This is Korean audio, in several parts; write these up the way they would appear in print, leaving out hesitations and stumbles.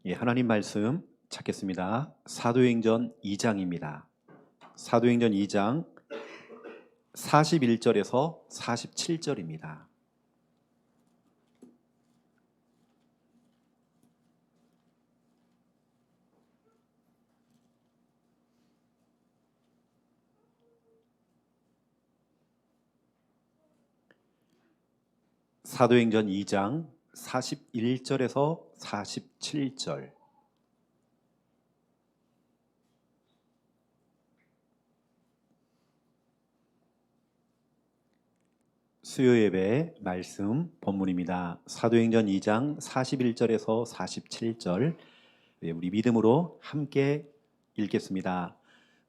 예, 하나님 말씀 찾겠습니다. 사도행전 2장입니다. 사도행전 2장 41절에서 47절입니다. 사도행전 2장 41절에서 47절. 수요예배 말씀 본문입니다. 사도행전 2장 41절에서 47절. 우리 믿음으로 함께 읽겠습니다.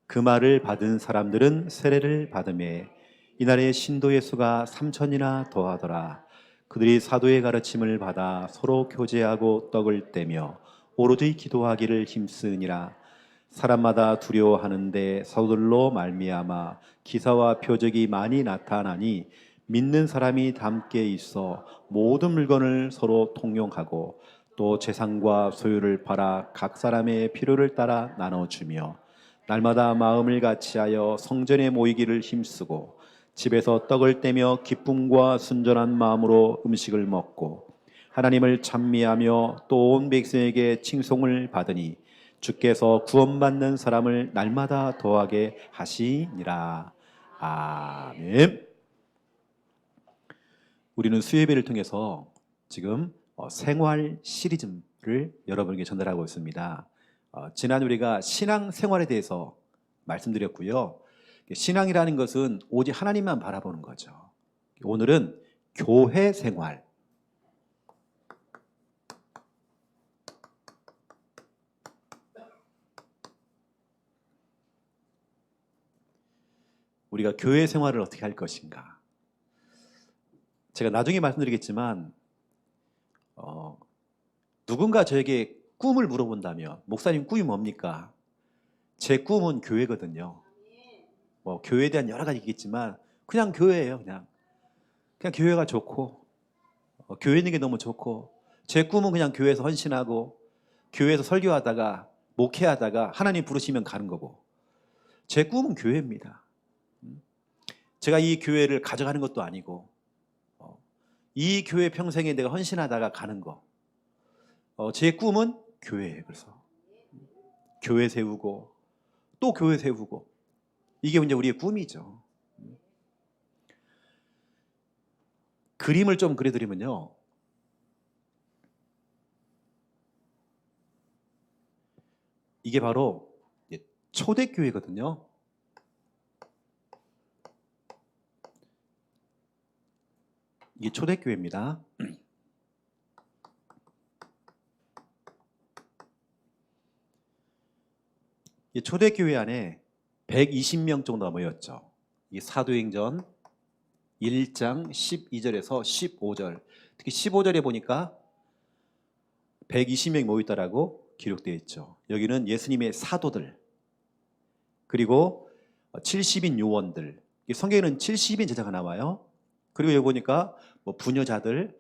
그 말을 받은 사람들은 세례를 받으매 이날에 신도의 수가 3천이나 더하더라. 그들이 사도의 가르침을 받아 서로 교제하고 떡을 떼며 오로지 기도하기를 힘쓰니라. 사람마다 두려워하는데 사도들로 말미암아 기사와 표적이 많이 나타나니 믿는 사람이 함께 있어 모든 물건을 서로 통용하고 또 재산과 소유를 팔아 각 사람의 필요를 따라 나눠주며 날마다 마음을 같이하여 성전에 모이기를 힘쓰고 집에서 떡을 떼며 기쁨과 순전한 마음으로 음식을 먹고 하나님을 찬미하며 또 온 백성에게 칭송을 받으니 주께서 구원받는 사람을 날마다 더하게 하시니라. 아멘. 우리는 수예배를 통해서 지금 생활 시리즈를 여러분에게 전달하고 있습니다. 지난 우리가 신앙생활에 대해서 말씀드렸고요. 신앙이라는 것은 오직 하나님만 바라보는 거죠. 오늘은 교회 생활. 우리가 교회 생활을 어떻게 할 것인가. 제가 나중에 말씀드리겠지만 누군가 저에게 꿈을 물어본다면 목사님 꿈이 뭡니까? 제 꿈은 교회거든요. 교회에 대한 여러 가지 있겠지만 그냥 교회예요. 그냥 교회가 좋고 교회 있는 게 너무 좋고 제 꿈은 그냥 교회에서 헌신하고 교회에서 설교하다가 목회하다가 하나님 부르시면 가는 거고 제 꿈은 교회입니다. 제가 이 교회를 가져가는 것도 아니고 이 교회 평생에 내가 헌신하다가 가는 거. 제 꿈은 교회예요. 그래서 교회 세우고 또 교회 세우고 이게 이제 우리의 꿈이죠. 그림을 좀 그려드리면요. 이게 바로 초대교회거든요. 이게 초대교회입니다. 이 초대교회 안에 120명 정도가 모였죠. 이 사도행전 1장 12절에서 15절. 특히 15절에 보니까 120명이 모였다라고 기록되어 있죠. 여기는 예수님의 사도들 그리고 70인 요원들. 성경에는 70인 제자가 나와요. 그리고 여기 보니까 부녀자들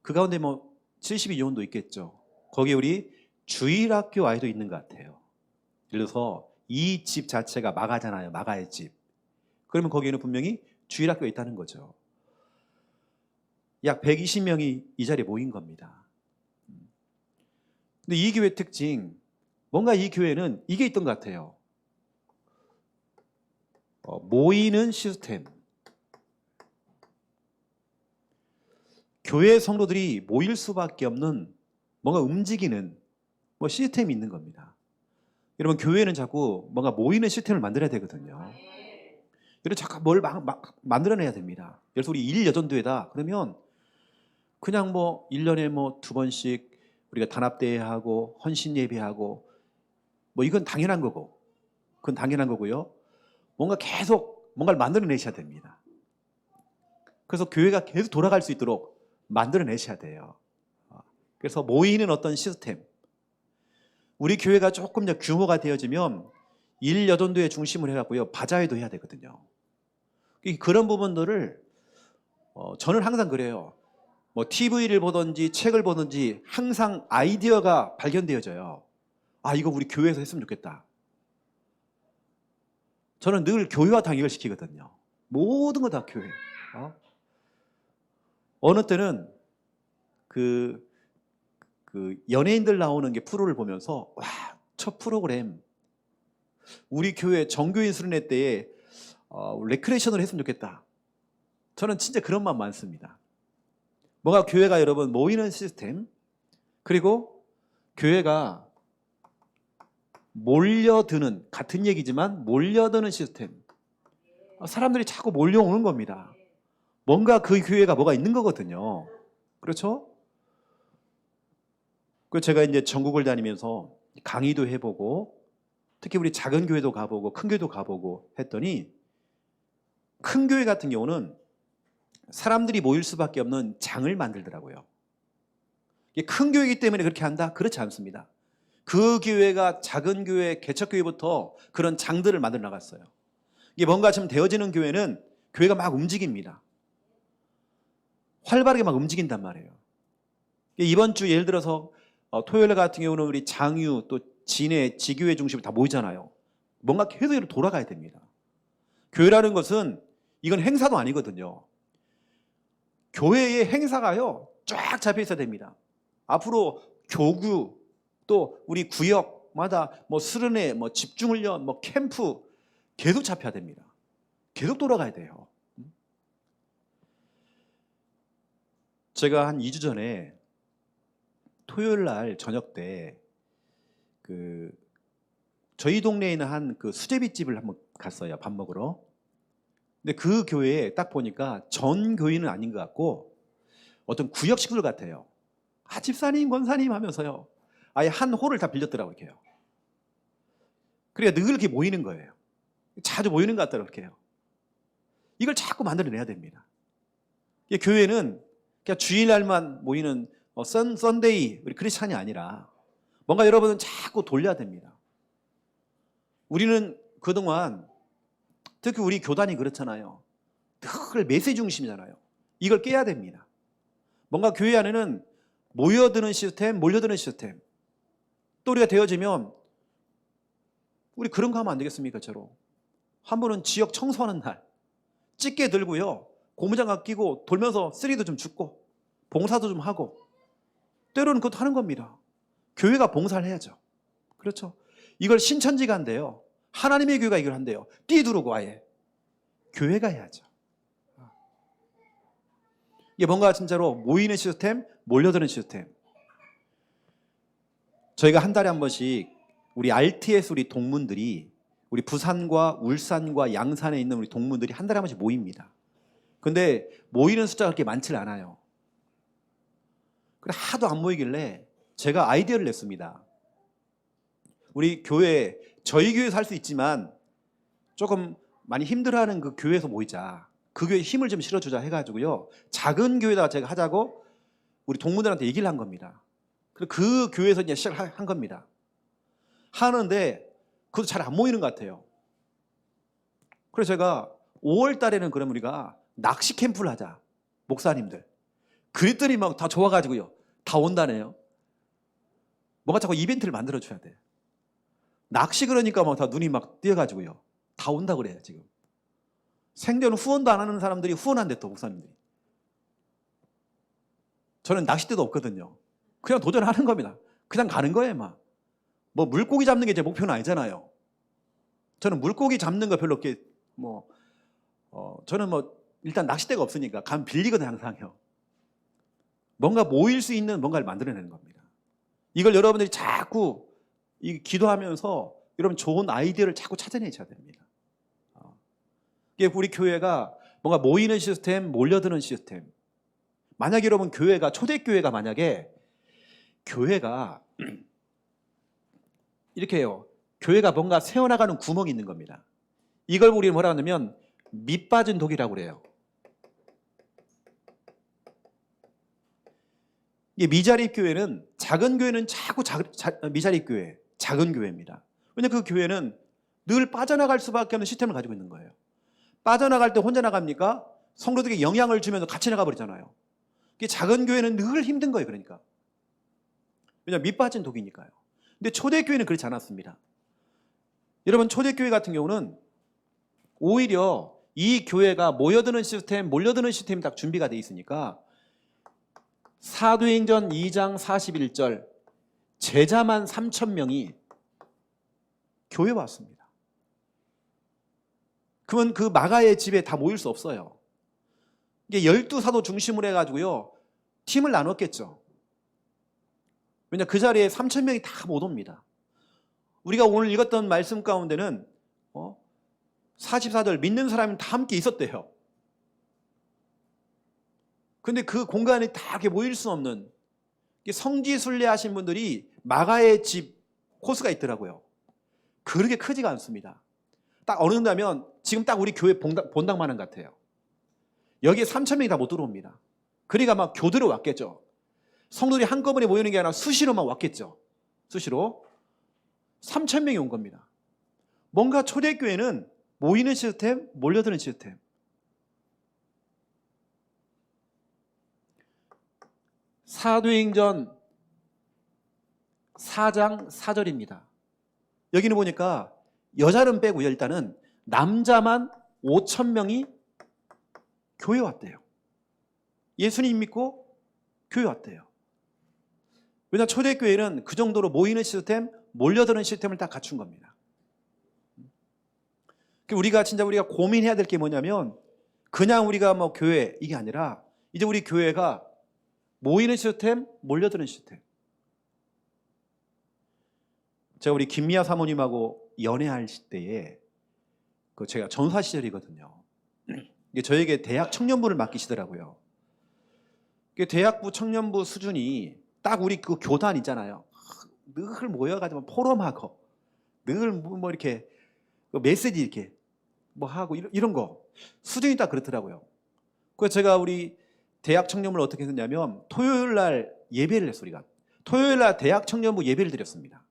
그 가운데 70인 요원도 있겠죠. 거기에 우리 주일학교 아이도 있는 것 같아요. 예를 들어서 이 집 자체가 마가잖아요. 마가의 집. 그러면 거기에는 분명히 주일학교가 있다는 거죠. 약 120명이 이 자리에 모인 겁니다. 근데 이 교회 특징, 뭔가 이 교회는 이게 있던 것 같아요. 모이는 시스템. 교회 성도들이 모일 수밖에 없는 뭔가 움직이는 시스템이 있는 겁니다. 여러분 교회는 자꾸 뭔가 모이는 시스템을 만들어야 되거든요. 여러분 자꾸 뭘 만들어내야 됩니다. 그래서 우리 일여전도회다 그러면 그냥 1년에 2번씩 우리가 단합대회하고 헌신예배하고 이건 당연한 거고 그건 당연한 거고요. 뭔가 계속 뭔가를 만들어내셔야 됩니다. 그래서 교회가 계속 돌아갈 수 있도록 만들어내셔야 돼요. 그래서 모이는 어떤 시스템. 우리 교회가 조금 더 규모가 되어지면 일여전도회 중심으로 해갖고요. 바자회도 해야 되거든요. 그런 부분들을 저는 항상 그래요. 뭐 TV를 보든지 책을 보든지 항상 아이디어가 발견되어져요. 아, 이거 우리 교회에서 했으면 좋겠다. 저는 늘 교회와 당역을 시키거든요. 모든 거 다 교회. 어느 때는 그 연예인들 나오는 게 프로를 보면서 와, 첫 프로그램 우리 교회 정교인 수련회 때에 레크레이션을 했으면 좋겠다. 저는 진짜 그런 마음 많습니다. 뭔가 교회가 여러분 모이는 시스템, 그리고 교회가 몰려드는, 같은 얘기지만 몰려드는 시스템. 사람들이 자꾸 몰려오는 겁니다. 뭔가 그 교회가 뭐가 있는 거거든요. 그렇죠? 그 제가 이제 전국을 다니면서 강의도 해보고, 특히 우리 작은 교회도 가보고 큰 교회도 가보고 했더니, 큰 교회 같은 경우는 사람들이 모일 수밖에 없는 장을 만들더라고요. 이게 큰 교회이기 때문에 그렇게 한다? 그렇지 않습니다. 그 교회가 작은 교회, 개척교회부터 그런 장들을 만들어 나갔어요. 이게 뭔가 좀 되어지는 교회는 교회가 막 움직입니다. 활발하게 막 움직인단 말이에요. 이번 주 예를 들어서 토요일 같은 경우는 우리 장유 또 진해 지교회 중심으로 다 모이잖아요. 뭔가 계속 돌아가야 됩니다. 교회라는 것은 이건 행사도 아니거든요. 교회의 행사가요 쫙 잡혀 있어야 됩니다. 앞으로 교구 또 우리 구역마다 뭐 수련회, 뭐 집중훈련, 뭐 캠프 계속 잡혀야 됩니다. 계속 돌아가야 돼요. 제가 한 2주 전에 토요일 날 저녁 때 저희 동네에 있는 한 수제비집을 한번 갔어요. 밥 먹으러. 근데 그 교회에 딱 보니까 전 교인은 아닌 것 같고 어떤 구역 식구들 같아요. 아, 집사님, 권사님 하면서요. 아예 한 홀을 다 빌렸더라고요. 이렇게요. 그러니까 늘 이렇게 모이는 거예요. 자주 모이는 것 같더라고요. 이렇게요. 이걸 자꾸 만들어내야 됩니다. 교회는 그냥 주일날만 모이는 썬데이 우리 크리스찬이 아니라 뭔가 여러분은 자꾸 돌려야 됩니다. 우리는 그동안 특히 우리 교단이 그렇잖아요. 늘 메시지 중심이잖아요. 이걸 깨야 됩니다. 뭔가 교회 안에는 모여드는 시스템, 몰려드는 시스템. 또 우리가 되어지면 우리 그런 거 하면 안 되겠습니까? 저로 한 번은 지역 청소하는 날 집게 들고요 고무장갑 끼고 돌면서 쓰리도 좀 줍고 봉사도 좀 하고 때로는 그것도 하는 겁니다. 교회가 봉사를 해야죠. 그렇죠? 이걸 신천지가 한대요. 하나님의 교회가 이걸 한대요. 뛰두르고 아예 교회가 해야죠. 이게 뭔가 진짜로 모이는 시스템, 몰려드는 시스템. 저희가 한 달에 한 번씩 우리 RTS 우리 동문들이 우리 부산과 울산과 양산에 있는 우리 동문들이 한 달에 한 번씩 모입니다. 근데 모이는 숫자가 그렇게 많지 않아요. 그래 하도 안 모이길래 제가 아이디어를 냈습니다. 우리 교회, 저희 교회에서 할 수 있지만 조금 많이 힘들어하는 그 교회에서 모이자. 그 교회에 힘을 좀 실어주자 해가지고요. 작은 교회다가 제가 하자고 우리 동문들한테 얘기를 한 겁니다. 그래서 그 교회에서 이제 시작을 한 겁니다. 하는데 그것도 잘 안 모이는 것 같아요. 그래서 제가 5월 달에는 그럼 우리가 낚시 캠프를 하자. 목사님들. 그랬더니 막 다 좋아가지고요. 다 온다네요. 뭔가 자꾸 이벤트를 만들어줘야 돼. 낚시 그러니까 막 다 눈이 막 띄어가지고요. 다 온다 그래요, 지금. 생전 후원도 안 하는 사람들이 후원한대, 또 목사님들이. 저는 낚싯대도 없거든요. 그냥 도전하는 겁니다. 그냥 가는 거예요, 막. 뭐 물고기 잡는 게 제 목표는 아니잖아요. 저는 물고기 잡는 거 별로 이렇게 저는 일단 낚싯대가 없으니까 감 빌리거든요, 항상요. 뭔가 모일 수 있는 뭔가를 만들어내는 겁니다. 이걸 여러분들이 자꾸 기도하면서 여러분 좋은 아이디어를 자꾸 찾아내셔야 됩니다. 이게 우리 교회가 뭔가 모이는 시스템, 몰려드는 시스템. 만약에 여러분 교회가 초대교회가 만약에 교회가 이렇게 해요. 교회가 뭔가 새어나가는 구멍이 있는 겁니다. 이걸 우리는 뭐라 하냐면 밑 빠진 독이라고 그래요. 이게 미자립 교회는 작은 교회는 자꾸 미자립 교회, 작은 교회입니다. 왜냐하면 그 교회는 늘 빠져나갈 수밖에 없는 시스템을 가지고 있는 거예요. 빠져나갈 때 혼자 나갑니까? 성도들에게 영향을 주면서 같이 나가 버리잖아요. 작은 교회는 늘 힘든 거예요. 그러니까. 왜냐하면 밑빠진 독이니까요. 근데 초대교회는 그렇지 않았습니다. 여러분, 초대교회 같은 경우는 오히려 이 교회가 모여드는 시스템, 몰려드는 시스템이 딱 준비가 돼 있으니까 사도행전 2장 41절 제자만 3,000명이 교회 왔습니다. 그러면 그 마가의 집에 다 모일 수 없어요. 이게 12사도 중심으로 해가지고요, 팀을 나눴겠죠. 왜냐, 그 자리에 3,000명이 다 못 옵니다. 우리가 오늘 읽었던 말씀 가운데는 44절 믿는 사람이 다 함께 있었대요. 근데 그 공간에 다 이렇게 모일 수 없는 성지순례 하신 분들이 마가의 집 코스가 있더라고요. 그렇게 크지가 않습니다. 딱 어느 정도 하면 지금 딱 우리 교회 본당만한 같아요. 여기에 3,000명이 다 못 들어옵니다. 그러니까 막 교대로 왔겠죠. 성도들이 한꺼번에 모이는 게 아니라 수시로만 왔겠죠. 수시로 3,000명이 온 겁니다. 뭔가 초대교회는 모이는 시스템, 몰려드는 시스템. 사도행전 4장 4절입니다. 여기는 보니까 여자는 빼고요, 일단은 남자만 5,000명이 교회 왔대요. 예수님 믿고 교회 왔대요. 왜냐하면 초대교회는 그 정도로 모이는 시스템, 몰려드는 시스템을 다 갖춘 겁니다. 우리가 고민해야 될 게 뭐냐면, 그냥 우리가 뭐 교회 이게 아니라 이제 우리 교회가 모이는 시스템, 몰려드는 시스템. 제가 우리 김미아 사모님하고 연애할 때에 제가 전사 시절이거든요. 저에게 대학 청년부를 맡기시더라고요. 대학부 청년부 수준이 딱 우리 그 교단 있잖아요. 늘 모여가지고 포럼하고 늘 뭐 이렇게 메시지 이렇게 뭐 하고 이런 거 수준이 딱 그렇더라고요. 그래서 제가 우리 대학 청년부를 어떻게 했냐면 토요일 날 예배를 했어요. 우리가 토요일 날 대학 청년부 예배를 드렸습니다.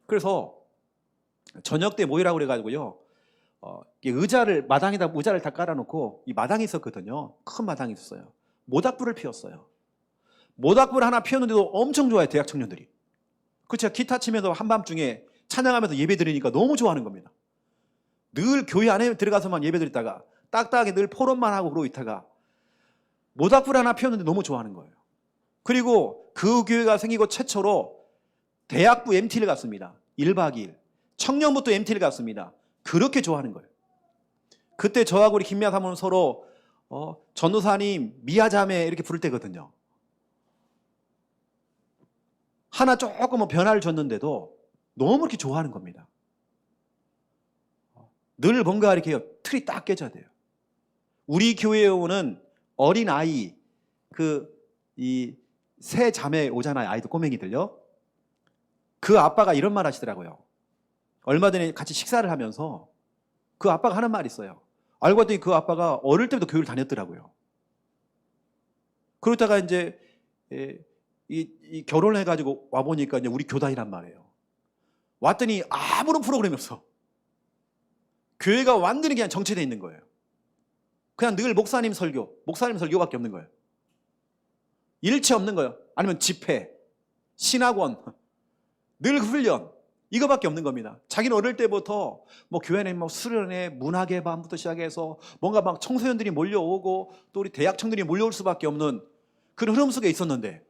그래서 저녁 때 모이라고 그래가지고요, 마당에다 의자를 다 깔아놓고 이 마당이 있었거든요. 큰 마당이 있었어요. 모닥불을 피웠어요. 모닥불 하나 피웠는데도 엄청 좋아해요, 대학 청년들이. 제가 기타 치면서 한밤중에 찬양하면서 예배 드리니까 너무 좋아하는 겁니다. 늘 교회 안에 들어가서만 예배 드리다가 딱딱하게 늘 포럼만 하고 그러고 있다가 모닥불 하나 피웠는데 너무 좋아하는 거예요. 그리고 그 교회가 생기고 최초로 대학부 MT를 갔습니다. 1박 2일. 청년부터 MT를 갔습니다. 그렇게 좋아하는 거예요. 그때 저하고 우리 김미아 사모는 서로 전도사님, 미아자매 이렇게 부를 때거든요. 하나 조금 변화를 줬는데도 너무 이렇게 좋아하는 겁니다. 늘 뭔가 이렇게 틀이 딱 깨져야 돼요. 우리 교회에 오는 어린 아이, 이 세 자매 오잖아요. 아이들, 꼬맹이들요. 그 아빠가 이런 말 하시더라고요. 얼마 전에 같이 식사를 하면서 그 아빠가 하는 말이 있어요. 알고 봤더니 그 아빠가 어릴 때부터 교회를 다녔더라고요. 그러다가 이제 이 결혼을 해가지고 와보니까 이제 우리 교단이란 말이에요. 왔더니 아무런 프로그램이 없어. 교회가 완전히 그냥 정체되어 있는 거예요. 그냥 늘 목사님 설교밖에 없는 거예요. 일체 없는 거예요. 아니면 집회, 신학원, 늘 훈련, 이거밖에 없는 겁니다. 자기는 어릴 때부터 뭐 교회 안에 뭐 수련회, 문학의 밤부터 시작해서 뭔가 막 청소년들이 몰려오고 또 우리 대학생들이 몰려올 수밖에 없는 그런 흐름 속에 있었는데,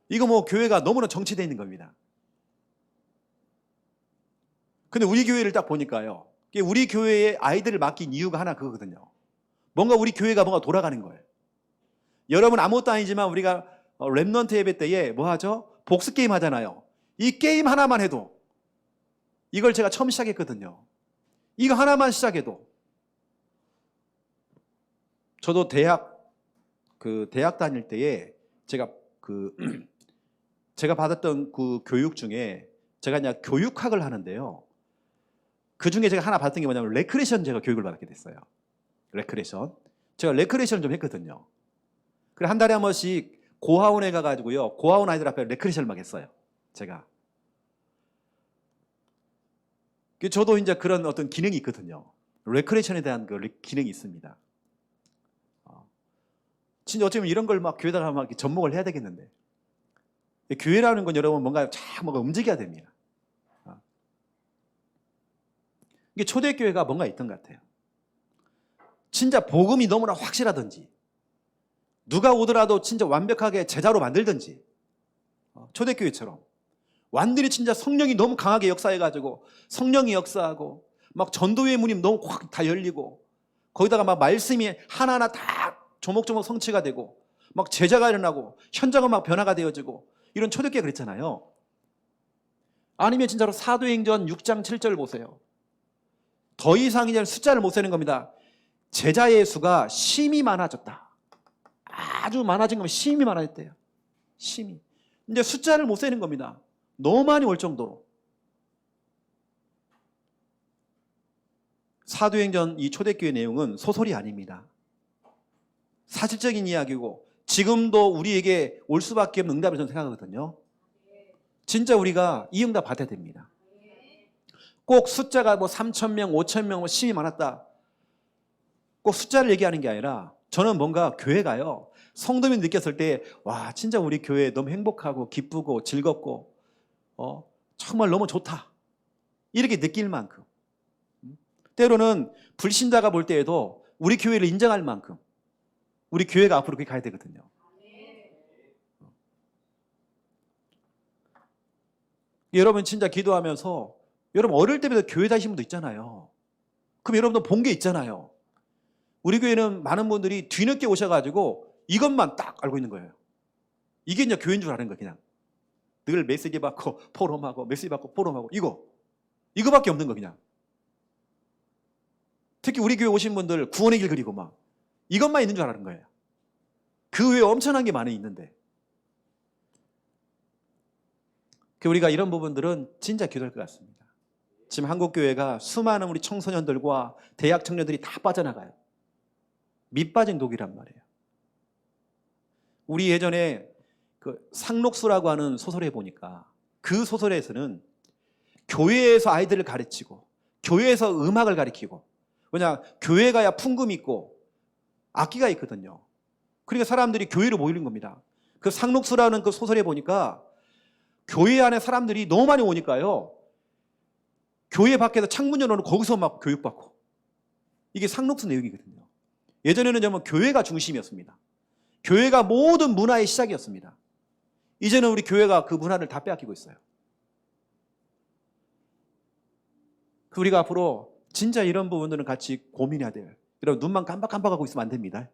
이거 뭐 교회가 너무나 정체되어 있는 겁니다. 근데 우리 교회를 딱 보니까요, 우리 교회에 아이들을 맡긴 이유가 하나 그거거든요. 뭔가 우리 교회가 뭔가 돌아가는 거예요. 여러분 아무것도 아니지만 우리가 렘넌트 예배 때에 뭐 하죠? 복수 게임 하잖아요. 이 게임 하나만 해도, 이걸 제가 처음 시작했거든요. 이거 하나만 시작해도, 저도 대학 다닐 때에 제가 받았던 그 교육 중에 제가 그냥 교육학을 하는데요. 그 중에 제가 하나 받았던 게 뭐냐면 레크레이션 제가 교육을 받게 됐어요. 레크레이션. 제가 레크레이션을 좀 했거든요. 그래 한 달에 한 번씩 고아원에 가가지고요, 고아원 아이들 앞에 레크레이션을 막 했어요. 제가. 저도 이제 그런 어떤 기능이 있거든요. 레크레이션에 대한 그 기능이 있습니다. 진짜 어쩌면 이런 걸 막 교회다가 막 접목을 해야 되겠는데. 교회라는 건 여러분 뭔가 움직여야 됩니다. 이게 초대교회가 뭔가 있던 것 같아요. 진짜 복음이 너무나 확실하든지, 누가 오더라도 진짜 완벽하게 제자로 만들든지, 초대교회처럼 완전히 진짜 성령이 너무 강하게 역사해가지고 성령이 역사하고 막 전도의 문이 너무 확 다 열리고 거기다가 막 말씀이 하나하나 다 조목조목 성취가 되고 막 제자가 일어나고 현장은 막 변화가 되어지고 이런 초대교회 그랬잖아요. 아니면 진짜로 사도행전 6장 7절 보세요. 더 이상 이제 숫자를 못 세는 겁니다. 제자의 수가 심히 많아졌다. 아주 많아진 겁니다. 심히 많아졌대요. 심히. 이제 숫자를 못 세는 겁니다. 너무 많이 올 정도로. 사도행전 이 초대교회 내용은 소설이 아닙니다. 사실적인 이야기고 지금도 우리에게 올 수밖에 없는 응답을 저는 생각하거든요. 진짜 우리가 이 응답 받아야 됩니다. 꼭 숫자가 3,000명, 5,000명 심히 많았다. 꼭 숫자를 얘기하는 게 아니라 저는 뭔가 교회가요. 성도님이 느꼈을 때 와 진짜 우리 교회 너무 행복하고 기쁘고 즐겁고 정말 너무 좋다. 이렇게 느낄 만큼. 때로는 불신자가 볼 때에도 우리 교회를 인정할 만큼 우리 교회가 앞으로 그렇게 가야 되거든요. 여러분 진짜 기도하면서 여러분 어릴 때부터 교회 다니신 분도 있잖아요. 그럼 여러분도 본 게 있잖아요. 우리 교회는 많은 분들이 뒤늦게 오셔가지고 이것만 딱 알고 있는 거예요. 이게 이제 교회인 줄 아는 거예요. 그냥 늘 메시지 받고 포럼하고 메시지 받고 포럼하고 이거밖에 없는 거 그냥. 특히 우리 교회 오신 분들 구원의 길 그리고 막 이것만 있는 줄 아는 거예요. 그 외에 엄청난 게 많이 있는데 우리가 이런 부분들은 진짜 기도할 것 같습니다. 지금 한국교회가 수많은 우리 청소년들과 대학 청년들이 다 빠져나가요. 밑빠진 독이란 말이에요. 우리 예전에 그 상록수라고 하는 소설에 보니까 그 소설에서는 교회에서 아이들을 가르치고 교회에서 음악을 가르치고 왜냐 교회 가야 풍금이 있고 악기가 있거든요. 그러니까 사람들이 교회로 모이는 겁니다. 그 상록수라는 그 소설에 보니까 교회 안에 사람들이 너무 많이 오니까요. 교회 밖에서 창문 열어놓고 거기서 막 교육받고 이게 상록수 내용이거든요. 예전에는 정말 교회가 중심이었습니다. 교회가 모든 문화의 시작이었습니다. 이제는 우리 교회가 그 문화를 다 빼앗기고 있어요. 우리가 앞으로 진짜 이런 부분들은 같이 고민해야 돼요. 여러분 눈만 깜박깜박하고 있으면 안 됩니다.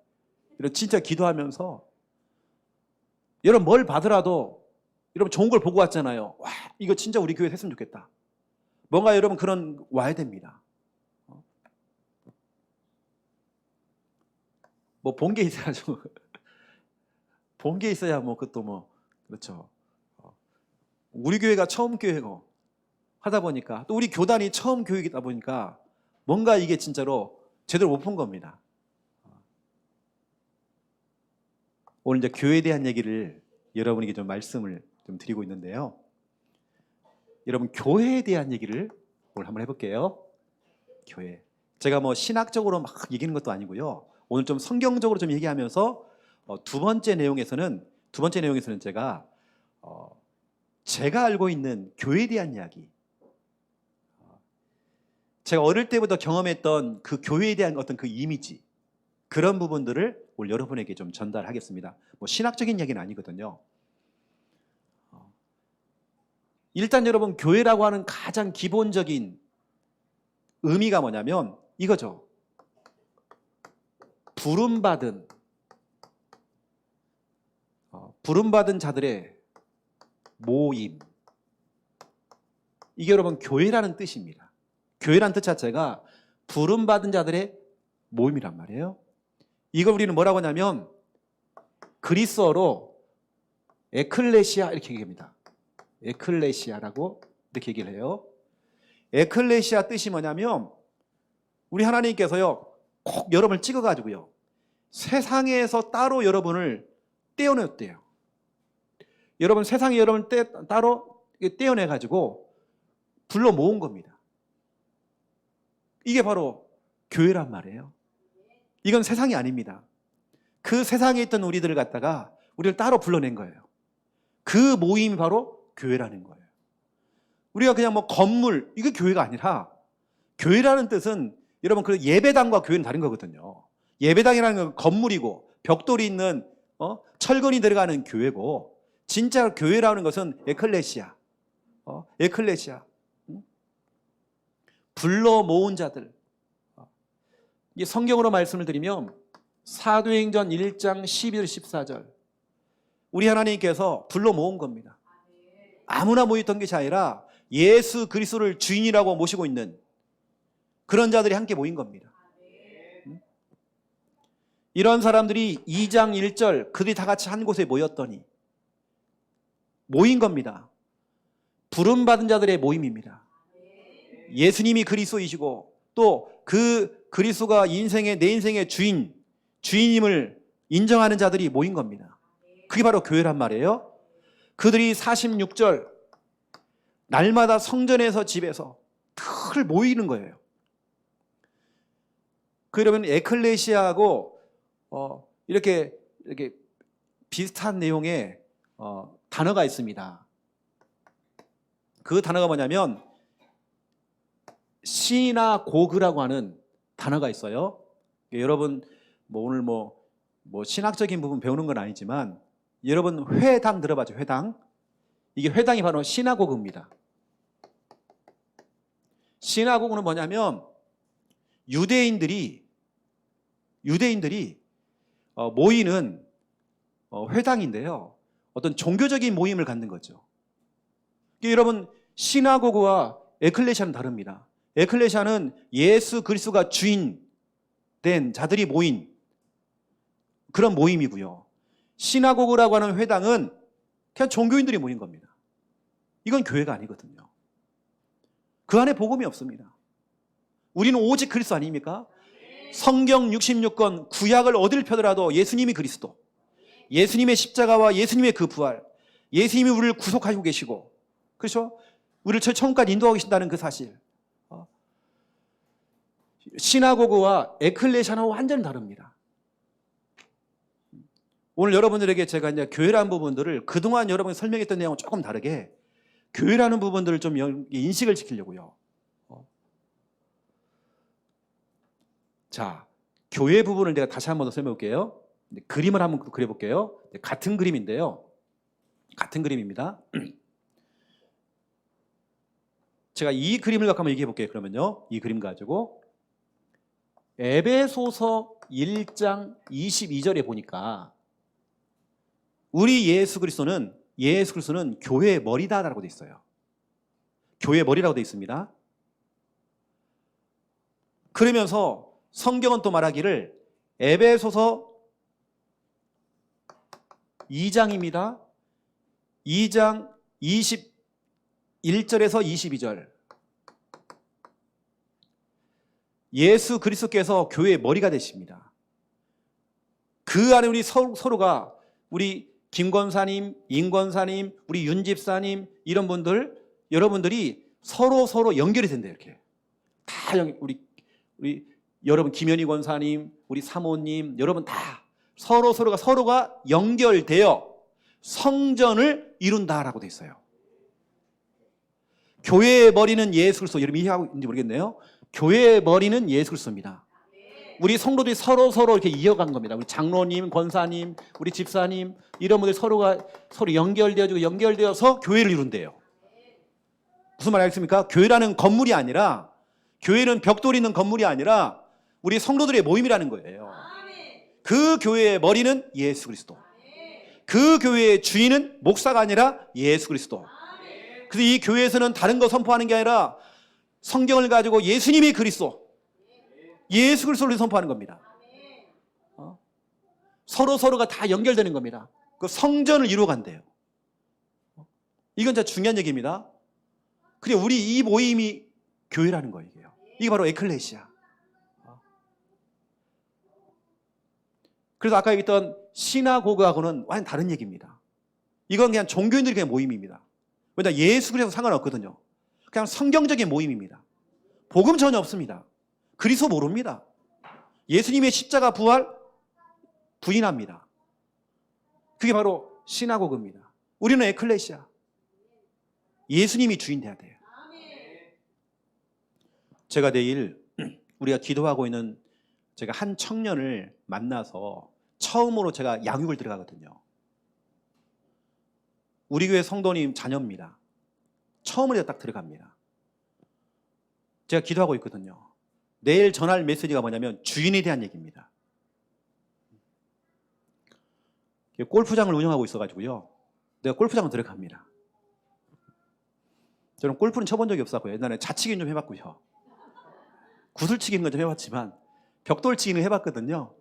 여러분 진짜 기도하면서 여러분 뭘 받으라도 여러분 좋은 걸 보고 왔잖아요. 와 이거 진짜 우리 교회 했으면 좋겠다. 뭔가 여러분 그런 와야 됩니다. 뭐 본 게 있어야죠. 본 게 있어야 뭐 그것도 뭐 그렇죠. 우리 교회가 처음 교회고 하다 보니까 또 우리 교단이 처음 교육이다 보니까 뭔가 이게 진짜로 제대로 못 본 겁니다. 오늘 이제 교회에 대한 얘기를 여러분에게 좀 말씀을 좀 드리고 있는데요. 여러분 교회에 대한 얘기를 오늘 한번 해볼게요. 교회. 제가 뭐 신학적으로 막 얘기하는 것도 아니고요. 오늘 좀 성경적으로 좀 얘기하면서 두 번째 내용에서는 제가 알고 있는 교회에 대한 이야기. 제가 어릴 때부터 경험했던 그 교회에 대한 어떤 그 이미지 그런 부분들을 오늘 여러분에게 좀 전달하겠습니다. 뭐 신학적인 이야기는 아니거든요. 일단 여러분 교회라고 하는 가장 기본적인 의미가 뭐냐면 이거죠. 부름받은 자들의 모임. 이게 여러분 교회라는 뜻입니다. 교회라는 뜻 자체가 부름받은 자들의 모임이란 말이에요. 이걸 우리는 뭐라고 하냐면 그리스어로 에클레시아 이렇게 얘기합니다. 에클레시아라고 이렇게 얘기를 해요. 에클레시아 뜻이 뭐냐면 우리 하나님께서요 꼭 여러분을 찍어가지고요 세상에서 따로 여러분을 떼어냈대요. 여러분 세상에 여러분을 따로 떼어내가지고 불러 모은 겁니다. 이게 바로 교회란 말이에요. 이건 세상이 아닙니다. 그 세상에 있던 우리들을 갖다가 우리를 따로 불러낸 거예요. 그 모임이 바로 교회라는 거예요. 우리가 그냥 뭐 건물, 이게 교회가 아니라, 교회라는 뜻은 여러분 그 예배당과 교회는 다른 거거든요. 예배당이라는 건 건물이고 벽돌이 있는 철근이 들어가는 교회고, 진짜 교회라는 것은 에클레시아, 에클레시아, 불러 모은 자들. 이 성경으로 말씀을 드리면 사도행전 1장 12절 14절, 우리 하나님께서 불러 모은 겁니다. 아무나 모였던 것이 아니라 예수 그리스도를 주인이라고 모시고 있는 그런 자들이 함께 모인 겁니다. 이런 사람들이 2장 1절 그들이 다 같이 한 곳에 모였더니 모인 겁니다. 부름받은 자들의 모임입니다. 예수님이 그리스도이시고 또 그 그리스도가 내 인생의 주인임을 인정하는 자들이 모인 겁니다. 그게 바로 교회란 말이에요. 그들이 46절 날마다 성전에서 집에서 늘 모이는 거예요. 그러면 에클레시아하고 이렇게 비슷한 내용의 단어가 있습니다. 그 단어가 뭐냐면 시나고그라고 하는 단어가 있어요. 여러분 오늘 신학적인 부분 배우는 건 아니지만 여러분 회당 들어봤죠? 회당. 이게 회당이 바로 시나고그입니다. 시나고그는 뭐냐면 유대인들이 모이는 회당인데요. 어떤 종교적인 모임을 갖는 거죠. 여러분 시나고그와 에클레시아는 다릅니다. 에클레시아는 예수 그리스도가 주인 된 자들이 모인 그런 모임이고요. 시나고그라고 하는 회당은 그냥 종교인들이 모인 겁니다. 이건 교회가 아니거든요. 그 안에 복음이 없습니다. 우리는 오직 그리스도 아닙니까? 성경 66권 구약을 어딜 펴더라도 예수님이 그리스도, 예수님의 십자가와 예수님의 그 부활, 예수님이 우리를 구속하시고 계시고, 그렇죠? 우리를 천국까지 인도하고 계신다는 그 사실. 시나고그와 에클레시아는 완전히 다릅니다. 오늘 여러분들에게 제가 이제 교회라는 부분들을 그동안 여러분이 설명했던 내용은 조금 다르게 교회라는 부분들을 좀 인식을 시키려고요. 자, 교회 부분을 내가 다시 한 번 더 설명해 볼게요. 그림을 한번 그려볼게요. 같은 그림인데요. 같은 그림입니다. 제가 이 그림을 갖고 한번 얘기해 볼게요. 그러면요. 이 그림 가지고 에베소서 1장 22절에 보니까 우리 예수 그리스도는 교회의 머리다라고 돼 있어요. 교회의 머리라고 돼 있습니다. 그러면서 성경은 또 말하기를 에베소서 2장입니다. 2장 21절에서 22절. 예수 그리스도께서 교회의 머리가 되십니다. 그 안에 우리 서로가 우리 김 권사님, 임 권사님, 우리 윤 집사님 이런 분들 여러분들이 서로 연결이 된대요. 이렇게 다 우리 여러분 김현희 권사님, 우리 사모님 여러분 다 서로가 연결되어 성전을 이룬다라고 돼 있어요. 교회의 머리는 예수 그리스도. 여러분 이해하고 있는지 모르겠네요. 교회의 머리는 예수 그리스도입니다. 우리 성도들이 서로 이렇게 이어간 겁니다. 우리 장로님, 권사님, 우리 집사님 이런 분들 서로 연결되어서 교회를 이룬대요. 무슨 말 알겠습니까? 교회라는 건물이 아니라, 교회는 벽돌이 있는 건물이 아니라 우리 성도들의 모임이라는 거예요. 그 교회의 머리는 예수 그리스도. 그 교회의 주인은 목사가 아니라 예수 그리스도. 그래서 이 교회에서는 다른 거 선포하는 게 아니라 성경을 가지고 예수님이 그리스도, 예수 그리스도를 선포하는 겁니다. 서로가 다 연결되는 겁니다. 그 성전을 이루어간대요. 이건 진짜 중요한 얘기입니다. 근데 우리 이 모임이 교회라는 거예요. 이게 바로 에클레시아. 그래서 아까 얘기했던 시나고그하고는 완전 다른 얘기입니다. 이건 그냥 종교인들이 그냥 모임입니다. 왜냐하면 예수 그리스도 상관없거든요. 그냥 성경적인 모임입니다. 복음 전혀 없습니다. 그리스도 모릅니다. 예수님의 십자가 부활 부인합니다. 그게 바로 시나고그입니다. 우리는 에클레시아. 예수님이 주인 돼야 돼요. 제가 내일 우리가 기도하고 있는 제가 한 청년을 만나서 처음으로 제가 양육을 들어가거든요. 우리 교회 성도님 자녀입니다. 처음으로 딱 들어갑니다. 제가 기도하고 있거든요. 내일 전할 메시지가 뭐냐면 주인에 대한 얘기입니다. 골프장을 운영하고 있어가지고요. 내가 골프장을 들어갑니다. 저는 골프는 쳐본 적이 없었고요. 옛날에 자치기는 좀 해봤고요. 구슬치기는 건 좀 해봤지만 벽돌치기는 해봤거든요.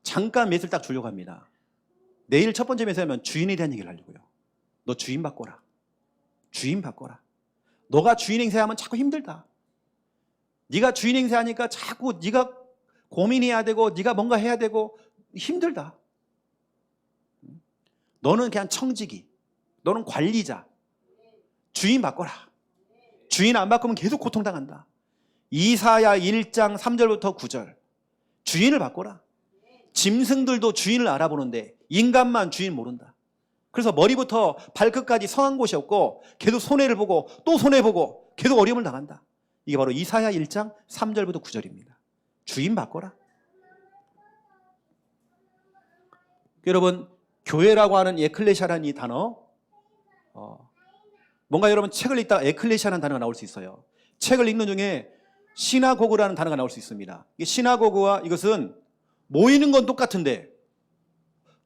잠깐 메시지를 딱 주려고 합니다. 내일 첫 번째 메시지하면 주인에 대한 얘기를 하려고요. 너 주인 바꿔라. 주인 바꿔라. 너가 주인 행세하면 자꾸 힘들다. 네가 주인 행세하니까 자꾸 네가 고민해야 되고 네가 뭔가 해야 되고 힘들다. 너는 그냥 청지기. 너는 관리자. 주인 바꿔라. 주인 안 바꾸면 계속 고통당한다. 이사야 1장 3절부터 9절. 주인을 바꿔라. 짐승들도 주인을 알아보는데 인간만 주인 모른다. 그래서 머리부터 발끝까지 성한 곳이 없고 계속 손해를 보고 또 손해보고 계속 어려움을 당한다. 이게 바로 이사야 1장 3절부터 9절입니다. 주인 바꿔라. 여러분, 교회라고 하는 에클레시아라는 이 단어, 뭔가 여러분 책을 읽다가 에클레시아라는 단어가 나올 수 있어요. 책을 읽는 중에 시나고그라는 단어가 나올 수 있습니다. 시나고그와 이것은 모이는 건 똑같은데,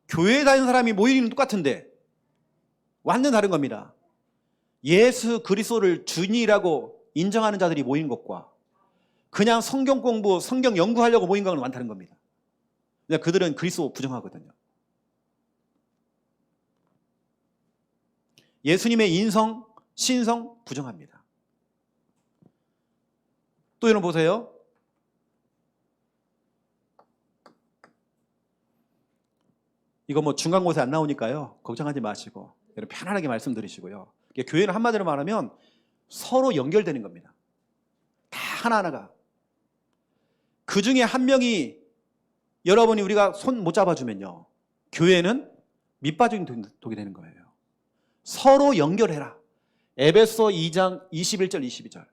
교회에 다니는 사람이 모이는 건 똑같은데 완전 다른 겁니다. 예수 그리스도를 주인이라고 인정하는 자들이 모이는 것과 그냥 성경 공부, 성경 연구하려고 모인 것과는 완전 다른 겁니다. 그들은 그리스도 부정하거든요. 예수님의 인성, 신성 부정합니다. 또 여러분 보세요. 이거 뭐 중간고사 안 나오니까요. 걱정하지 마시고 여러분 편안하게 말씀드리시고요. 교회는 한마디로 말하면 서로 연결되는 겁니다. 다 하나하나가. 그 중에 한 명이 여러분이 우리가 손 못 잡아주면요. 교회는 밑빠진 독이 되는 거예요. 서로 연결해라. 에베소 2장 21절 22절.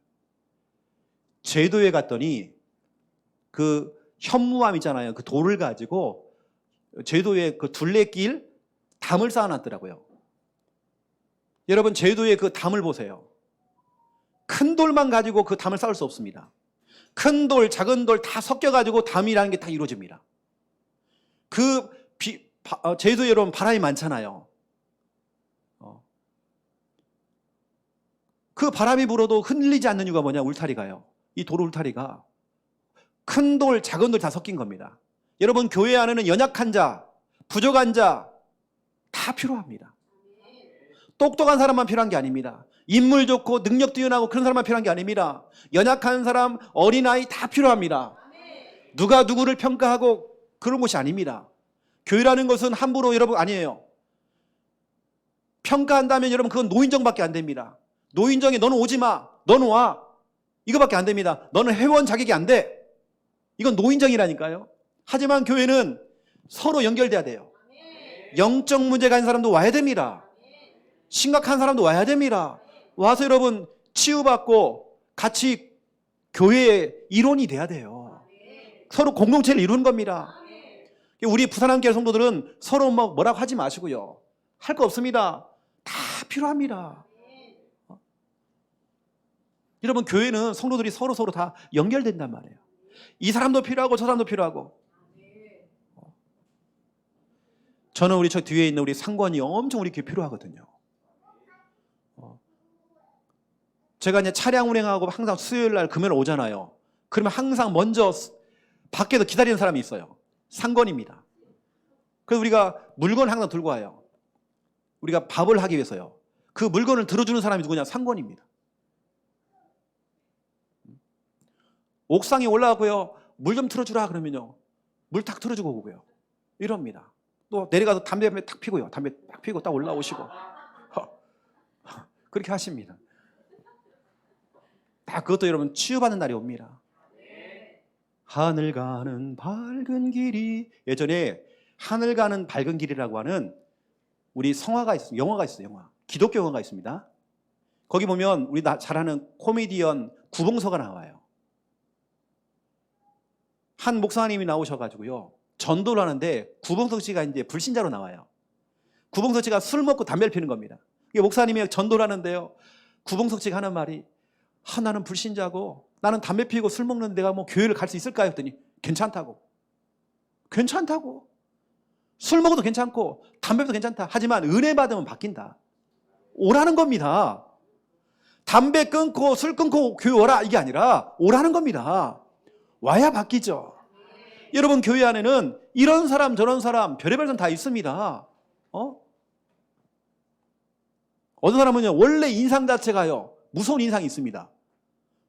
제도에 갔더니 그 현무암 있잖아요. 그 돌을 가지고 제도에 그 둘레길 담을 쌓아놨더라고요. 여러분 제도의 그 담을 보세요. 큰 돌만 가지고 그 담을 쌓을 수 없습니다. 큰 돌, 작은 돌 다 섞여가지고 담이라는 게 다 이루어집니다. 제도에 여러분 바람이 많잖아요. 그 바람이 불어도 흔들리지 않는 이유가 뭐냐? 울타리가요. 이 돌 울타리가 큰 돌, 작은 돌 다 섞인 겁니다. 여러분 교회 안에는 연약한 자, 부족한 자 다 필요합니다. 똑똑한 사람만 필요한 게 아닙니다. 인물 좋고 능력 뛰어나고 그런 사람만 필요한 게 아닙니다. 연약한 사람, 어린아이 다 필요합니다. 누가 누구를 평가하고 그런 것이 아닙니다. 교회라는 것은 함부로 여러분 아니에요. 평가한다면 여러분 그건 노인정밖에 안 됩니다. 노인정에 너는 오지 마, 너는 와, 이거밖에 안 됩니다. 너는 회원 자격이 안 돼. 이건 노인정이라니까요. 하지만 교회는 서로 연결돼야 돼요. 영적 문제가 있는 사람도 와야 됩니다. 심각한 사람도 와야 됩니다. 와서 여러분 치유받고 같이 교회의 일원이 돼야 돼요. 서로 공동체를 이루는 겁니다. 우리 부산함교회 성도들은 서로 뭐라고 하지 마시고요. 할 거 없습니다. 다 필요합니다. 여러분 교회는 성도들이 서로 다 연결된단 말이에요. 이 사람도 필요하고 저 사람도 필요하고. 저는 우리 저 뒤에 있는 우리 상관이 엄청 우리 교회 필요하거든요. 제가 이제 차량 운행하고 항상 수요일 날 금요일 오잖아요. 그러면 항상 먼저 밖에서 기다리는 사람이 있어요. 상권입니다. 그래서 우리가 물건을 항상 들고 와요. 우리가 밥을 하기 위해서요. 그 물건을 들어주는 사람이 누구냐? 상권입니다. 옥상에 올라가고요. 물 좀 틀어주라 그러면요. 물 탁 틀어주고 오고요. 이럽니다. 또 내려가서 담배 탁 피고요. 담배 탁 피고 딱 올라오시고. 그렇게 하십니다. 다 그것도 여러분 치유받는 날이 옵니다. 하늘 가는 밝은 길이. 예전에 하늘 가는 밝은 길이라고 하는 우리 성화가 있어요. 영화가 있어요. 영화. 기독교 영화가 있습니다. 거기 보면 우리 잘 아는 코미디언 구봉서가 나와요. 한 목사님이 나오셔가지고요, 전도를 하는데 구봉석 씨가 이제 불신자로 나와요. 구봉석 씨가 술 먹고 담배를 피는 겁니다. 이게 목사님이 전도를 하는데요, 구봉석 씨가 하는 말이, 나는 불신자고 나는 담배 피우고 술 먹는 데가 뭐 교회를 갈 수 있을까 했더니 괜찮다고. 술 먹어도 괜찮고 담배 피워도 괜찮다. 하지만 은혜 받으면 바뀐다. 오라는 겁니다. 담배 끊고 술 끊고 교회 오라 이게 아니라 오라는 겁니다. 와야 바뀌죠. 여러분, 교회 안에는 이런 사람 저런 사람 별의별 사람 다 있습니다. 어떤 사람은요, 원래 인상 자체가요 무서운 인상이 있습니다.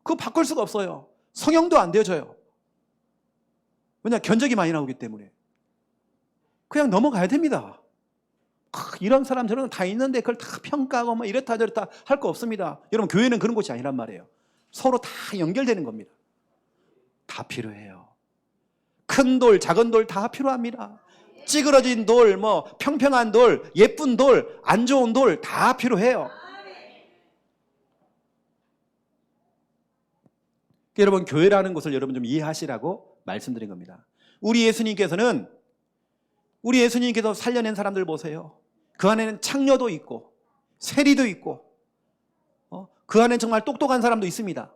그거 바꿀 수가 없어요. 성형도 안 되어져요. 왜냐, 견적이 많이 나오기 때문에. 그냥 넘어가야 됩니다. 이런 사람 저런 사람 다 있는데 그걸 다 평가하고 뭐 이렇다 저렇다 할 거 없습니다. 여러분, 교회는 그런 곳이 아니란 말이에요. 서로 다 연결되는 겁니다. 다 필요해요. 큰 돌, 작은 돌 다 필요합니다. 찌그러진 돌, 뭐 평평한 돌, 예쁜 돌, 안 좋은 돌 다 필요해요. 여러분, 교회라는 것을 여러분 좀 이해하시라고 말씀드린 겁니다. 우리 예수님께서 살려낸 사람들 보세요. 그 안에는 창녀도 있고 세리도 있고 그 안에는 정말 똑똑한 사람도 있습니다.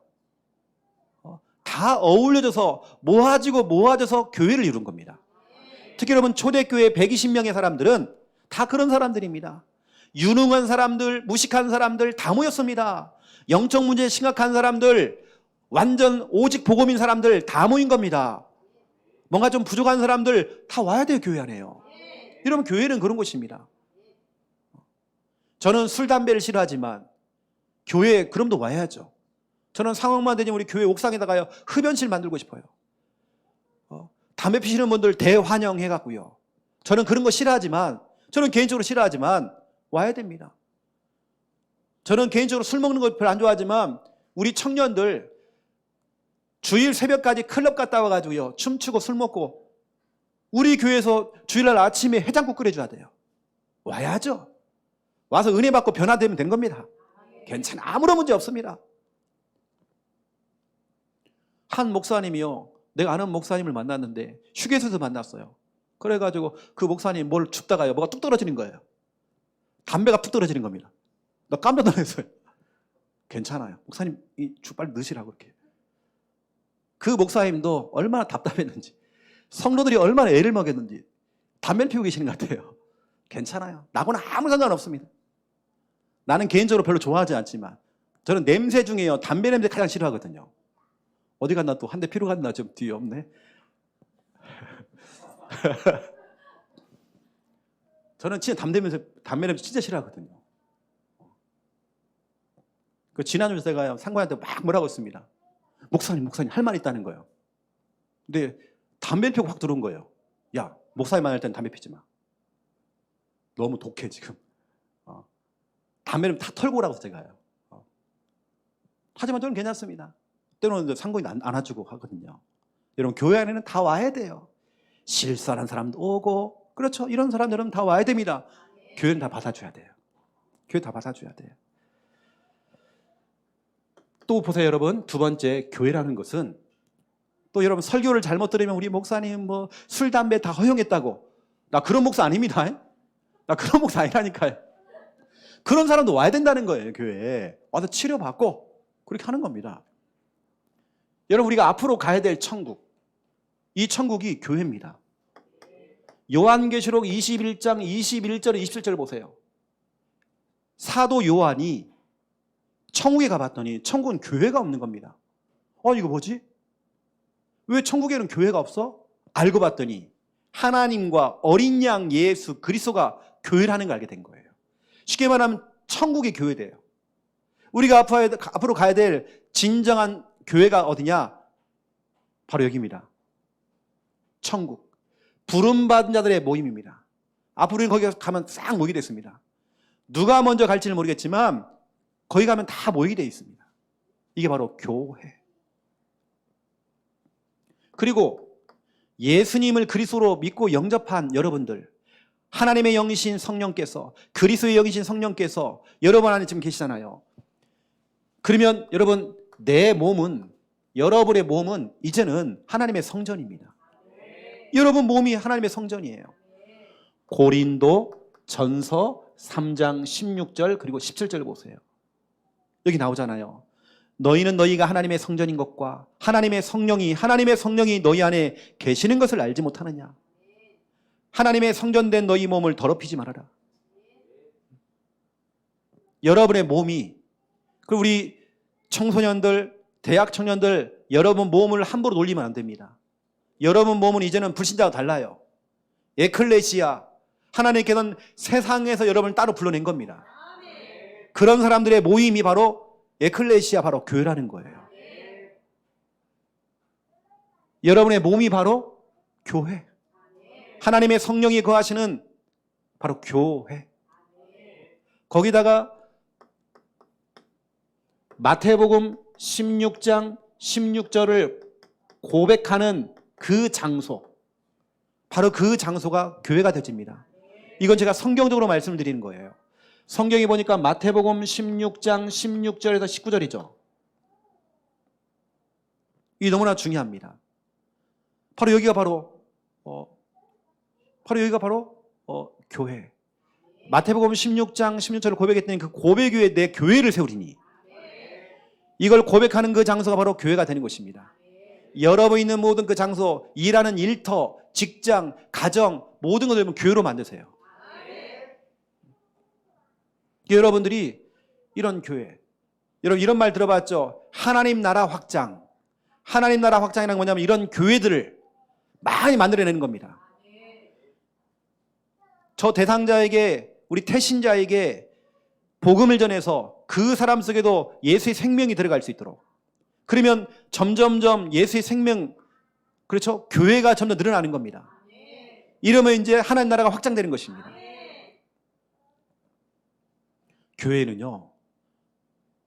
다 어울려져서 모아져서 교회를 이룬 겁니다. 특히 여러분, 초대교회 120명의 사람들은 다 그런 사람들입니다. 유능한 사람들, 무식한 사람들 다 모였습니다. 영적 문제에 심각한 사람들, 완전 오직 복음인 사람들 다 모인 겁니다. 뭔가 좀 부족한 사람들 다 와야 돼요, 교회 안에요. 여러분, 교회는 그런 곳입니다. 저는 술, 담배를 싫어하지만 교회에 그럼도 와야죠. 저는 상황만 되면 우리 교회 옥상에다가요 흡연실 만들고 싶어요. 담배 피시는 분들 대환영해갖고요. 저는 그런 거 싫어하지만, 저는 개인적으로 싫어하지만 와야 됩니다. 저는 개인적으로 술 먹는 거 별로 안 좋아하지만 우리 청년들 주일 새벽까지 클럽 갔다 와가지고요 춤추고 술 먹고, 우리 교회에서 주일날 아침에 해장국 끓여줘야 돼요. 와야죠. 와서 은혜 받고 변화되면 된 겁니다. 괜찮아, 아무런 문제 없습니다. 한 목사님이요, 내가 아는 목사님을 만났는데 휴게소에서 만났어요. 그래가지고 그 목사님 뭘 춥다가요 뭐가 뚝 떨어지는 거예요. 담배가 뚝 떨어지는 겁니다. 나 깜짝 놀랐어요. 괜찮아요, 목사님 빨리 넣으시라고. 이렇게. 그 목사님도 얼마나 답답했는지, 성도들이 얼마나 애를 먹였는지 담배를 피우고 계시는 것 같아요. 괜찮아요. 나하고는 아무 상관없습니다. 나는 개인적으로 별로 좋아하지 않지만 저는 냄새 중에요 담배 냄새 가장 싫어하거든요. 어디 갔나 또 한 대 피러 갔나, 좀 뒤에 없네. 저는 진짜 담배 냄새 진짜 싫어하거든요. 그 지난주에 제가 상관한테 막 뭐라고 했습니다. 목사님 할 말 있다는 거예요. 근데 담배 피우고 확 들어온 거예요. 야, 목사님 만날 때는 담배 피지 마. 너무 독해 지금. 담배는 다 털고 오라고 제가요. 하지만 저는 괜찮습니다. 때로는 상관이 안아주고 하거든요. 여러분, 교회 안에는 다 와야 돼요. 실수하는 사람도 오고, 그렇죠. 이런 사람들은 다 와야 됩니다. 교회는 다 받아줘야 돼요. 교회 다 받아줘야 돼요. 또 보세요, 여러분. 두 번째, 교회라는 것은 또 여러분, 설교를 잘못 들으면 우리 목사님 뭐 술, 담배 다 허용했다고. 나 그런 목사 아닙니다. 나 그런 목사 아니라니까요. 그런 사람도 와야 된다는 거예요. 교회에 와서 치료받고 그렇게 하는 겁니다. 여러분, 우리가 앞으로 가야 될 천국, 이 천국이 교회입니다. 요한계시록 21장 21절 27절 보세요. 사도 요한이 천국에 가봤더니 천국은 교회가 없는 겁니다. 이거 뭐지? 왜 천국에는 교회가 없어? 알고 봤더니 하나님과 어린 양 예수 그리스도가 교회라는 걸 알게 된 거예요. 쉽게 말하면 천국이 교회돼요. 우리가 앞으로 가야 될 진정한 교회가 어디냐? 바로 여기입니다. 천국. 부름받은 자들의 모임입니다. 앞으로 우리는 거기 가면 싹 모이게 됐습니다. 누가 먼저 갈지는 모르겠지만 거기 가면 다 모이게 돼 있습니다. 이게 바로 교회. 그리고 예수님을 그리스도로 믿고 영접한 여러분들, 하나님의 영이신 성령께서, 그리스도의 영이신 성령께서 여러분 안에 지금 계시잖아요. 그러면 여러분, 여러분의 몸은 이제는 하나님의 성전입니다. 여러분 몸이 하나님의 성전이에요. 고린도 전서 3장 16절 그리고 17절 보세요. 여기 나오잖아요. 너희는 너희가 하나님의 성전인 것과 하나님의 성령이 너희 안에 계시는 것을 알지 못하느냐. 하나님의 성전된 너희 몸을 더럽히지 말아라. 여러분의 몸이, 그리고 우리 청소년들, 대학 청년들, 여러분 몸을 함부로 놀리면 안 됩니다. 여러분 몸은 이제는 불신자와 달라요. 에클레시아, 하나님께서는 세상에서 여러분을 따로 불러낸 겁니다. 그런 사람들의 모임이 바로 에클레시아, 바로 교회라는 거예요. 여러분의 몸이 바로 교회, 하나님의 성령이 거하시는 바로 교회. 거기다가 마태복음 16장 16절을 고백하는 그 장소, 바로 그 장소가 교회가 되집니다. 이건 제가 성경적으로 말씀을 드리는 거예요. 성경에 보니까 마태복음 16장 16절에서 19절이죠. 이게 너무나 중요합니다. 바로 여기가 바로 교회. 마태복음 16장 16절을 고백했더니 그 고백 위에 내 교회를 세우리니, 이걸 고백하는 그 장소가 바로 교회가 되는 것입니다. 여러분 있는 모든 그 장소, 일하는 일터, 직장, 가정, 모든 것을 교회로 만드세요. 여러분들이 이런 교회, 여러분 이런 말 들어봤죠? 하나님 나라 확장. 하나님 나라 확장이라는 건 뭐냐면 이런 교회들을 많이 만들어내는 겁니다. 저 대상자에게, 우리 태신자에게 복음을 전해서 그 사람 속에도 예수의 생명이 들어갈 수 있도록, 그러면 점점점 예수의 생명, 그렇죠? 교회가 점점 늘어나는 겁니다. 이러면 이제 하나님 나라가 확장되는 것입니다. 교회는요,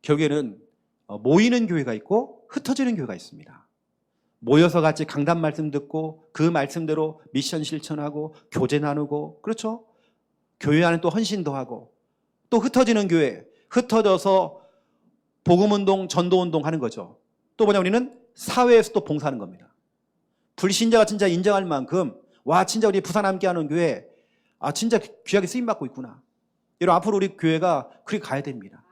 결국에는 모이는 교회가 있고 흩어지는 교회가 있습니다. 모여서 같이 강단 말씀 듣고 그 말씀대로 미션 실천하고 교제 나누고, 그렇죠? 교회 안에 또 헌신도 하고, 또 흩어지는 교회, 흩어져서 복음운동, 전도운동 하는 거죠. 또 뭐냐, 우리는 사회에서 또 봉사하는 겁니다. 불신자가 진짜 인정할 만큼, 와, 진짜 우리 부산 함께하는 교회, 아, 진짜 귀하게 쓰임받고 있구나. 여러분, 앞으로 우리 교회가 그렇게 가야 됩니다.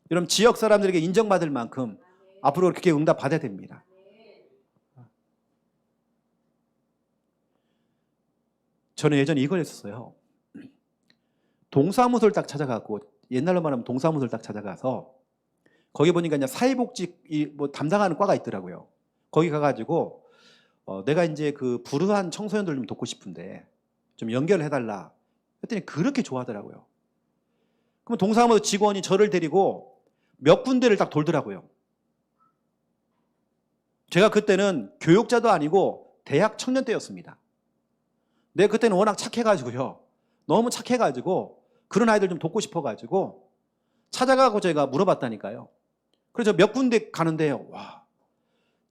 여러분, 지역 사람들에게 인정받을 만큼 앞으로 그렇게 응답 받아야 됩니다. 저는 예전에 이걸 했었어요. 동사무소를 딱 찾아가고, 옛날로 말하면 동사무소를 딱 찾아가서 거기 보니까 이제 사회복지 뭐 담당하는 과가 있더라고요. 거기 가가지고 내가 이제 그 불우한 청소년들 좀 돕고 싶은데 좀 연결해달라 했더니 그렇게 좋아하더라고요. 그럼 동사무소 직원이 저를 데리고 몇 군데를 딱 돌더라고요. 제가 그때는 교육자도 아니고 대학 청년 때였습니다. 내가 그때는 워낙 착해가지고요. 너무 착해가지고 그런 아이들 좀 돕고 싶어가지고 찾아가고 제가 물어봤다니까요. 그래서 몇 군데 가는데, 와,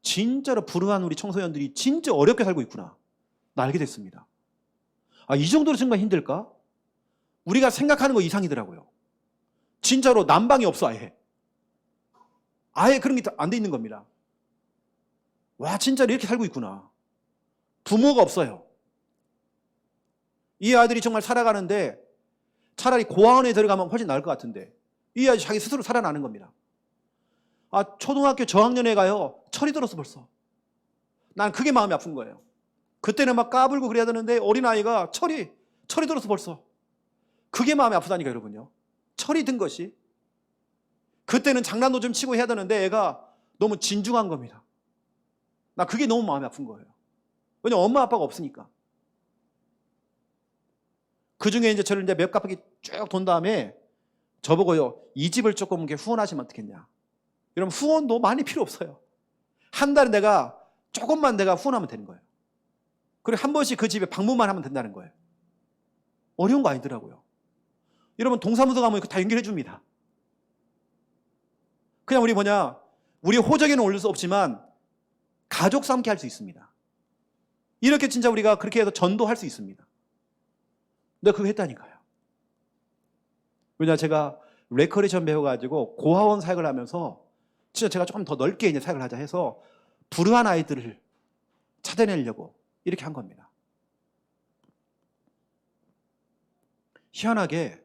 진짜로 불우한 우리 청소년들이 진짜 어렵게 살고 있구나, 나 알게 됐습니다. 아, 이 정도로 정말 힘들까? 우리가 생각하는 거 이상이더라고요. 진짜로 난방이 없어, 아예 그런 게 안 돼 있는 겁니다. 와, 진짜로 이렇게 살고 있구나. 부모가 없어요. 이 아이들이 정말 살아가는데 차라리 고아원에 들어가면 훨씬 나을 것 같은데 이 아이 자기 스스로 살아나는 겁니다. 아, 초등학교 저학년에 가요. 철이 들었어 벌써. 난 그게 마음이 아픈 거예요. 그때는 막 까불고 그래야 되는데 어린아이가 철이 들었어 벌써. 그게 마음이 아프다니까 여러분요. 철이 든 것이. 그때는 장난도 좀 치고 해야 되는데 애가 너무 진중한 겁니다. 나 그게 너무 마음이 아픈 거예요. 왜냐면 엄마 아빠가 없으니까. 그 중에 이제 저를 이제 몇 바퀴 쭉 돈 다음에 저보고요, 이 집을 조금 이렇게 후원하시면 어떻겠냐. 여러분, 후원도 많이 필요 없어요. 한 달에 내가 조금만 내가 후원하면 되는 거예요. 그리고 한 번씩 그 집에 방문만 하면 된다는 거예요. 어려운 거 아니더라고요. 여러분, 동사무소 가면 다 연결해 줍니다. 그냥 우리 호적에는 올릴 수 없지만 가족 삼게 할 수 있습니다. 이렇게 진짜 우리가 그렇게 해서 전도할 수 있습니다. 내가 그거 했다니까요. 왜냐, 제가 레커레이션 배워가지고 고아원 사역을 하면서 진짜 제가 조금 더 넓게 이제 사역을 하자 해서 불우한 아이들을 찾아내려고 이렇게 한 겁니다. 희한하게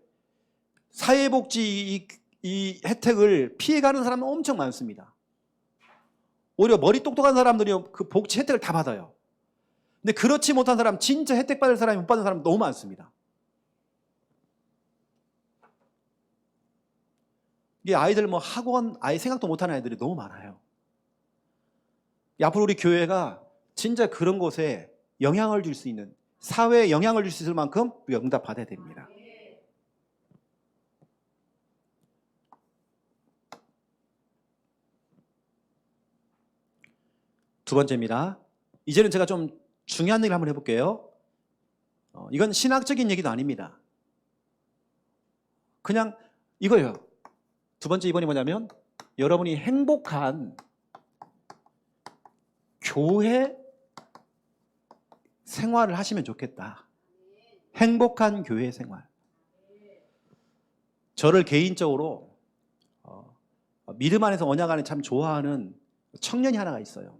사회복지 이 혜택을 피해가는 사람은 엄청 많습니다. 오히려 머리 똑똑한 사람들이 그 복지 혜택을 다 받아요. 근데 그렇지 못한 사람, 진짜 혜택 받을 사람이 못 받는 사람 너무 많습니다. 이게 아이들 뭐 학원 아예 생각도 못하는 아이들이 너무 많아요. 앞으로 우리 교회가 진짜 그런 곳에 영향을 줄 수 있는, 사회에 영향을 줄 수 있을 만큼 우리가 응답 받아야 됩니다. 두 번째입니다. 이제는 제가 좀 중요한 얘기를 한번 해볼게요. 이건 신학적인 얘기도 아닙니다. 그냥 이거예요. 두 번째 2번이 뭐냐면 여러분이 행복한 교회 생활을 하시면 좋겠다. 행복한 교회 생활. 저를 개인적으로 믿음 안에서 언약 안에 참 좋아하는 청년이 하나가 있어요.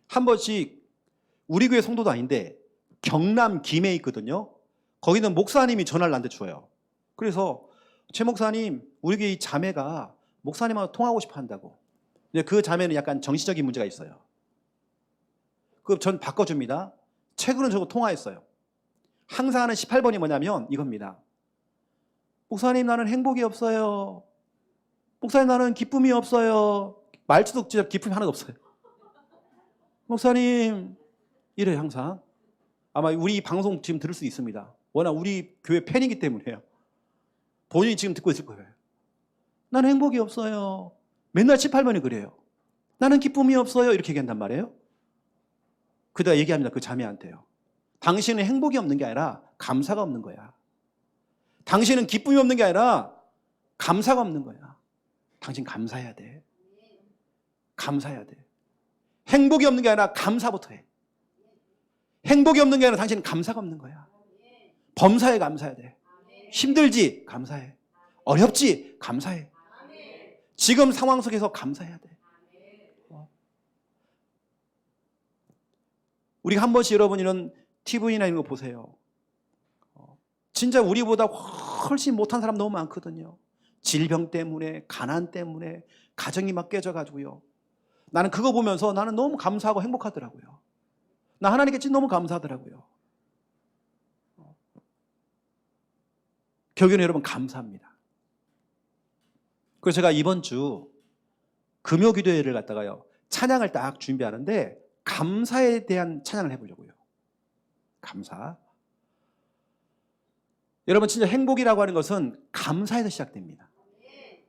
한 번씩 우리 교회 성도도 아닌데 경남 김해에 있거든요. 거기는 목사님이 전화를 나한테 줘요. 그래서 최 목사님, 우리 교회 이 자매가 목사님하고 통화하고 싶어 한다고. 그 자매는 약간 정신적인 문제가 있어요. 그럼 전 바꿔줍니다. 최근에 저거 통화했어요. 항상 하는 18번이 뭐냐면 이겁니다. 목사님, 나는 행복이 없어요. 목사님, 나는 기쁨이 없어요. 말투도 진짜 기쁨이 하나도 없어요. 목사님, 이래요 항상. 아마 우리 방송 지금 들을 수 있습니다. 워낙 우리 교회 팬이기 때문에요. 본인이 지금 듣고 있을 거예요. 나는 행복이 없어요. 맨날 18번이 그래요. 나는 기쁨이 없어요. 이렇게 얘기한단 말이에요. 그러다 얘기합니다. 그 자매한테요. 당신은 행복이 없는 게 아니라 감사가 없는 거야. 당신은 기쁨이 없는 게 아니라 감사가 없는 거야. 당신 감사해야 돼. 감사해야 돼. 행복이 없는 게 아니라 감사부터 해. 행복이 없는 게 아니라 당신은 감사가 없는 거야. 범사에 감사해야 돼. 힘들지? 감사해. 어렵지? 감사해. 지금 상황 속에서 감사해야 돼. 우리가 한 번씩 여러분 이런 TV나 이런 거 보세요. 진짜 우리보다 훨씬 못한 사람 너무 많거든요. 질병 때문에, 가난 때문에 가정이 막 깨져가지고요. 나는 그거 보면서 나는 너무 감사하고 행복하더라고요. 나 하나님께 진짜 너무 감사하더라고요. 결국에는 여러분 감사합니다. 그래서 제가 이번 주 금요기도회를 갖다가요, 찬양을 딱 준비하는데 감사에 대한 찬양을 해보려고요. 감사. 여러분 진짜 행복이라고 하는 것은 감사에서 시작됩니다.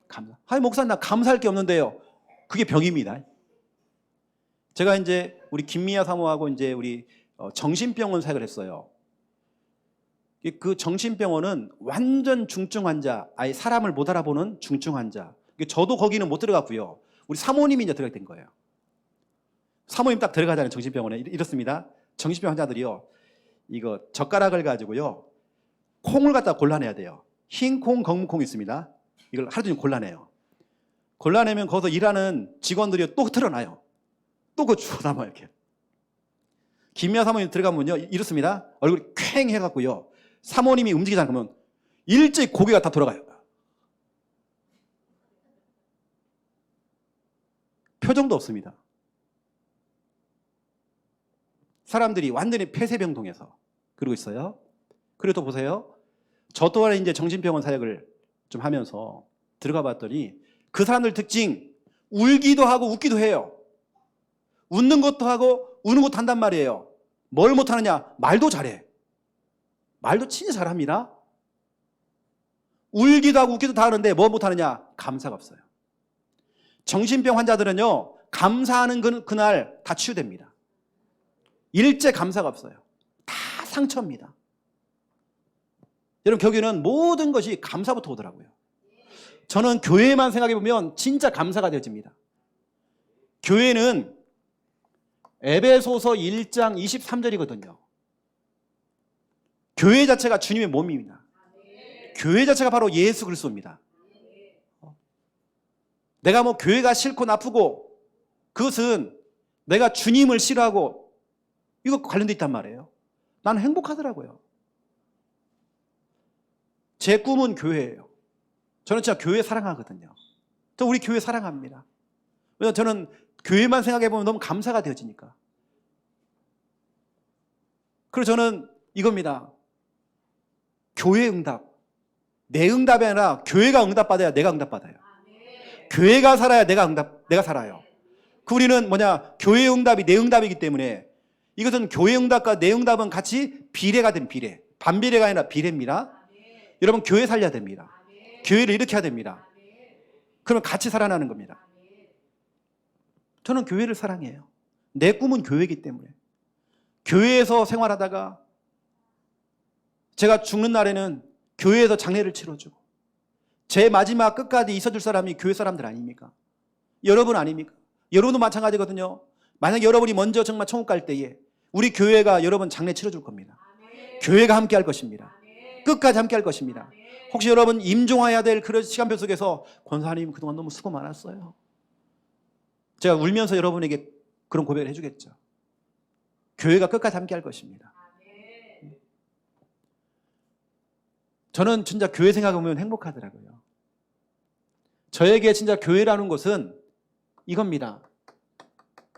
감사. 아니 목사님, 나 감사할 게 없는데요. 그게 병입니다. 제가 이제 우리 김미아 사모하고 이제 우리 정신병원 사역을 했어요. 그 정신병원은 완전 중증 환자, 아예 사람을 못 알아보는 중증 환자. 저도 거기는 못 들어갔고요. 우리 사모님이 이제 들어가게 된 거예요. 사모님 딱 들어가잖아요. 정신병원에. 이렇습니다. 정신병 환자들이요, 이거 젓가락을 가지고요, 콩을 갖다 골라내야 돼요. 흰 콩, 검은 콩 있습니다. 이걸 하루 종일 골라내요. 골라내면 거기서 일하는 직원들이 또 틀어놔요. 또 그거 주워 담아요. 이렇게. 김미아 사모님 들어가면요, 이렇습니다. 얼굴이 퀭 해갖고요, 사모님이 움직이지 않으면 일제히 고개가 다 돌아가요. 표정도 없습니다. 사람들이 완전히 폐쇄병동에서 그러고 있어요. 그리고 또 보세요. 저 또한 이제 정신병원 사역을 좀 하면서 들어가 봤더니 그 사람들 특징, 울기도 하고 웃기도 해요. 웃는 것도 하고 우는 것도 한단 말이에요. 뭘 못하느냐? 말도 잘해. 말도 진짜 잘합니다. 울기도 하고 웃기도 다 하는데 뭐 못하느냐? 감사가 없어요. 정신병 환자들은요, 감사하는 그날 다 치유됩니다. 일제 감사가 없어요. 다 상처입니다. 여러분, 결국에는 모든 것이 감사부터 오더라고요. 저는 교회만 생각해 보면 진짜 감사가 되어집니다. 교회는 에베소서 1장 23절이거든요. 교회 자체가 주님의 몸입니다. 교회 자체가 바로 예수 그리스도입니다. 내가 뭐 교회가 싫고 나쁘고 그것은 내가 주님을 싫어하고 이거 관련돼 있단 말이에요. 나는 행복하더라고요. 제 꿈은 교회예요. 저는 진짜 교회 사랑하거든요. 저 우리 교회 사랑합니다. 왜냐하면 저는 교회만 생각해보면 너무 감사가 되어지니까. 그래서 저는 이겁니다. 교회 응답. 내 응답이 아니라 교회가 응답받아야 내가 응답받아요. 교회가 살아야 내가 살아요. 그 우리는 교회 응답이 내 응답이기 때문에 이것은 교회 응답과 내 응답은 같이 비례가 된 비례. 반비례가 아니라 비례입니다. 여러분 교회 살려야 됩니다. 교회를 일으켜야 됩니다. 그러면 같이 살아나는 겁니다. 저는 교회를 사랑해요. 내 꿈은 교회이기 때문에. 교회에서 생활하다가 제가 죽는 날에는 교회에서 장례를 치러주고 제 마지막 끝까지 있어줄 사람이 교회 사람들 아닙니까? 여러분 아닙니까? 여러분도 마찬가지거든요. 만약 여러분이 먼저 정말 천국 갈 때에 우리 교회가 여러분 장례 치러줄 겁니다. 교회가 함께 할 것입니다. 끝까지 함께 할 것입니다. 혹시 여러분 임종해야 될 그런 시간표 속에서 권사님 그동안 너무 수고 많았어요. 제가 울면서 여러분에게 그런 고백을 해주겠죠. 교회가 끝까지 함께 할 것입니다. 저는 진짜 교회 생각해보면 행복하더라고요. 저에게 진짜 교회라는 것은 이겁니다.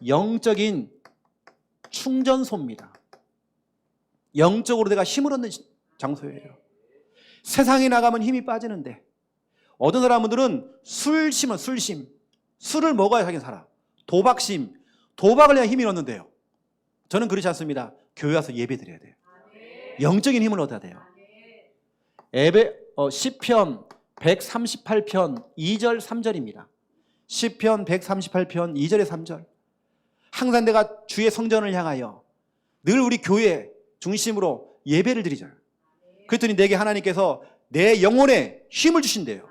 영적인 충전소입니다. 영적으로 내가 힘을 얻는 장소예요. 세상에 나가면 힘이 빠지는데 어떤 사람들은 술심은 술심. 술을 먹어야 자기 살아. 도박심. 도박을 해야 힘이 얻는데요. 저는 그렇지 않습니다. 교회 와서 예배 드려야 돼요. 영적인 힘을 얻어야 돼요. 시편 138편 2절 3절입니다. 시편 138편 2절에 3절. 항상 내가 주의 성전을 향하여 늘 우리 교회 중심으로 예배를 드리잖아요. 그랬더니 내게 하나님께서 내 영혼에 힘을 주신대요.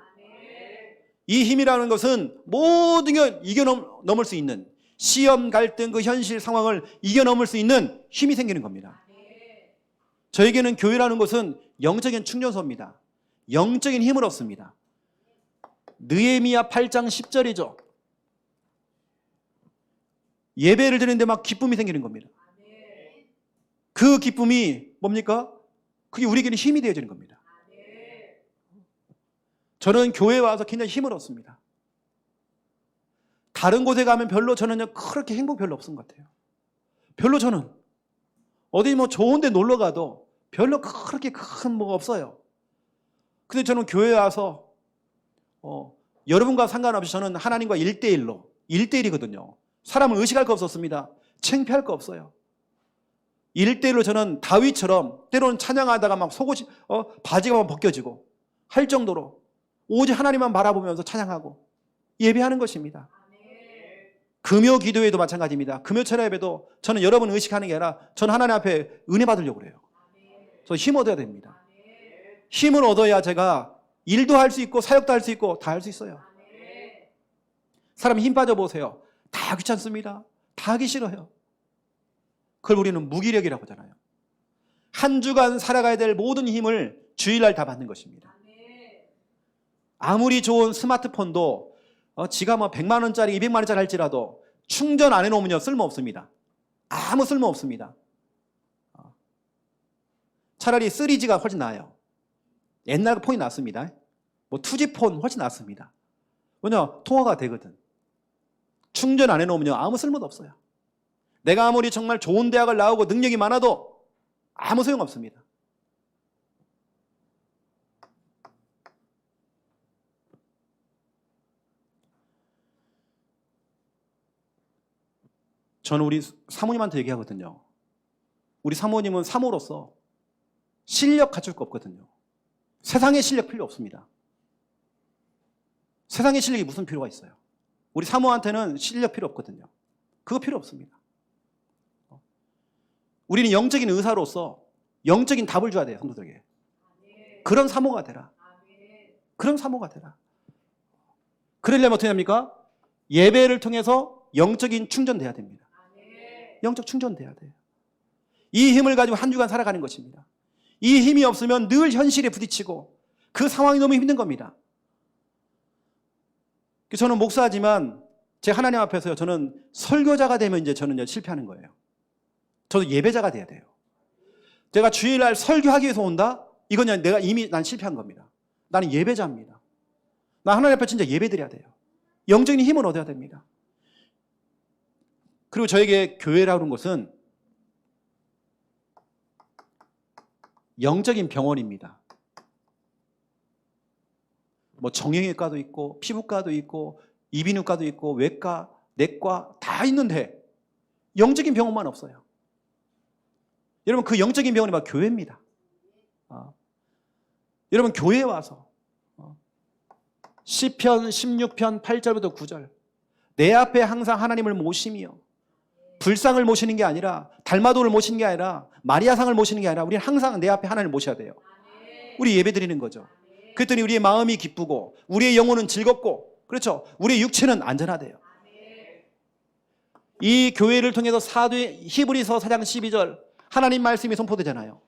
이 힘이라는 것은 모든 걸 이겨넘을 수 있는 시험, 갈등, 그 현실 상황을 이겨넘을 수 있는 힘이 생기는 겁니다. 저에게는 교회라는 것은 영적인 충전소입니다. 영적인 힘을 얻습니다. 느헤미야 8장 10절이죠. 예배를 드리는데 막 기쁨이 생기는 겁니다. 그 기쁨이 뭡니까? 그게 우리에게는 힘이 되어지는 겁니다. 저는 교회에 와서 굉장히 힘을 얻습니다. 다른 곳에 가면 별로 저는 그렇게 행복 별로 없은 것 같아요. 별로 저는 어디 뭐 좋은 데 놀러 가도 별로 그렇게 큰 뭐가 없어요. 근데 저는 교회에 와서 여러분과 상관없이 저는 하나님과 1대1이거든요. 사람을 의식할 거 없었습니다. 창피할 거 없어요. 1대1로 저는 다윗처럼 때로는 찬양하다가 막 속옷이 바지가 막 벗겨지고 할 정도로 오직 하나님만 바라보면서 찬양하고 예배하는 것입니다. 금요 기도회도 마찬가지입니다. 금요 철야 예배도 저는 여러분을 의식하는 게 아니라 저는 하나님 앞에 은혜 받으려고 그래요. 그래서 힘 얻어야 됩니다. 힘을 얻어야 제가 일도 할 수 있고 사역도 할 수 있고 다 할 수 있어요. 사람이 힘 빠져보세요. 다 귀찮습니다. 다 하기 싫어요. 그걸 우리는 무기력이라고 하잖아요. 한 주간 살아가야 될 모든 힘을 주일날 다 받는 것입니다. 아무리 좋은 스마트폰도 지가 뭐 100만 원짜리 200만 원짜리 할지라도 충전 안 해놓으면 쓸모없습니다. 아무 쓸모없습니다. 차라리 3G가 훨씬 나아요. 옛날 폰이 낫습니다. 뭐 2G폰 훨씬 낫습니다. 왜냐 통화가 되거든. 충전 안 해놓으면 아무 쓸모도 없어요. 내가 아무리 정말 좋은 대학을 나오고 능력이 많아도 아무 소용없습니다. 저는 우리 사모님한테 얘기하거든요. 우리 사모님은 사모로서 실력 갖출 거 없거든요. 세상의 실력 필요 없습니다. 세상의 실력이 무슨 필요가 있어요? 우리 사모한테는 실력 필요 없거든요. 그거 필요 없습니다. 우리는 영적인 의사로서 영적인 답을 줘야 돼요, 성도들에게. 그런 사모가 되라. 그런 사모가 되라. 그러려면 어떻게 합니까? 예배를 통해서 영적인 충전돼야 됩니다. 영적 충전돼야 돼요. 이 힘을 가지고 한 주간 살아가는 것입니다. 이 힘이 없으면 늘 현실에 부딪히고 그 상황이 너무 힘든 겁니다. 저는 목사지만 제 하나님 앞에서요, 저는 설교자가 되면 이제 저는 실패하는 거예요. 저도 예배자가 돼야 돼요. 제가 주일날 설교하기 위해서 온다? 이건 내가 이미 난 실패한 겁니다. 나는 예배자입니다. 나 하나님 앞에 진짜 예배드려야 돼요. 영적인 힘을 얻어야 됩니다. 그리고 저에게 교회라는 것은 영적인 병원입니다. 뭐 정형외과도 있고 피부과도 있고 이비인후과도 있고 외과, 내과 다 있는데 영적인 병원만 없어요. 여러분 그 영적인 병원이 바로 교회입니다. 여러분 교회에 와서 시편 16편 8절부터 9절 내 앞에 항상 하나님을 모시며 불상을 모시는 게 아니라 달마도를 모시는 게 아니라 마리아상을 모시는 게 아니라 우리는 항상 내 앞에 하나님을 모셔야 돼요. 우리 예배 드리는 거죠. 그랬더니 우리의 마음이 기쁘고 우리의 영혼은 즐겁고 그렇죠. 우리의 육체는 안전하대요. 이 교회를 통해서 사도의 히브리서 4장 12절 하나님 말씀이 선포되잖아요.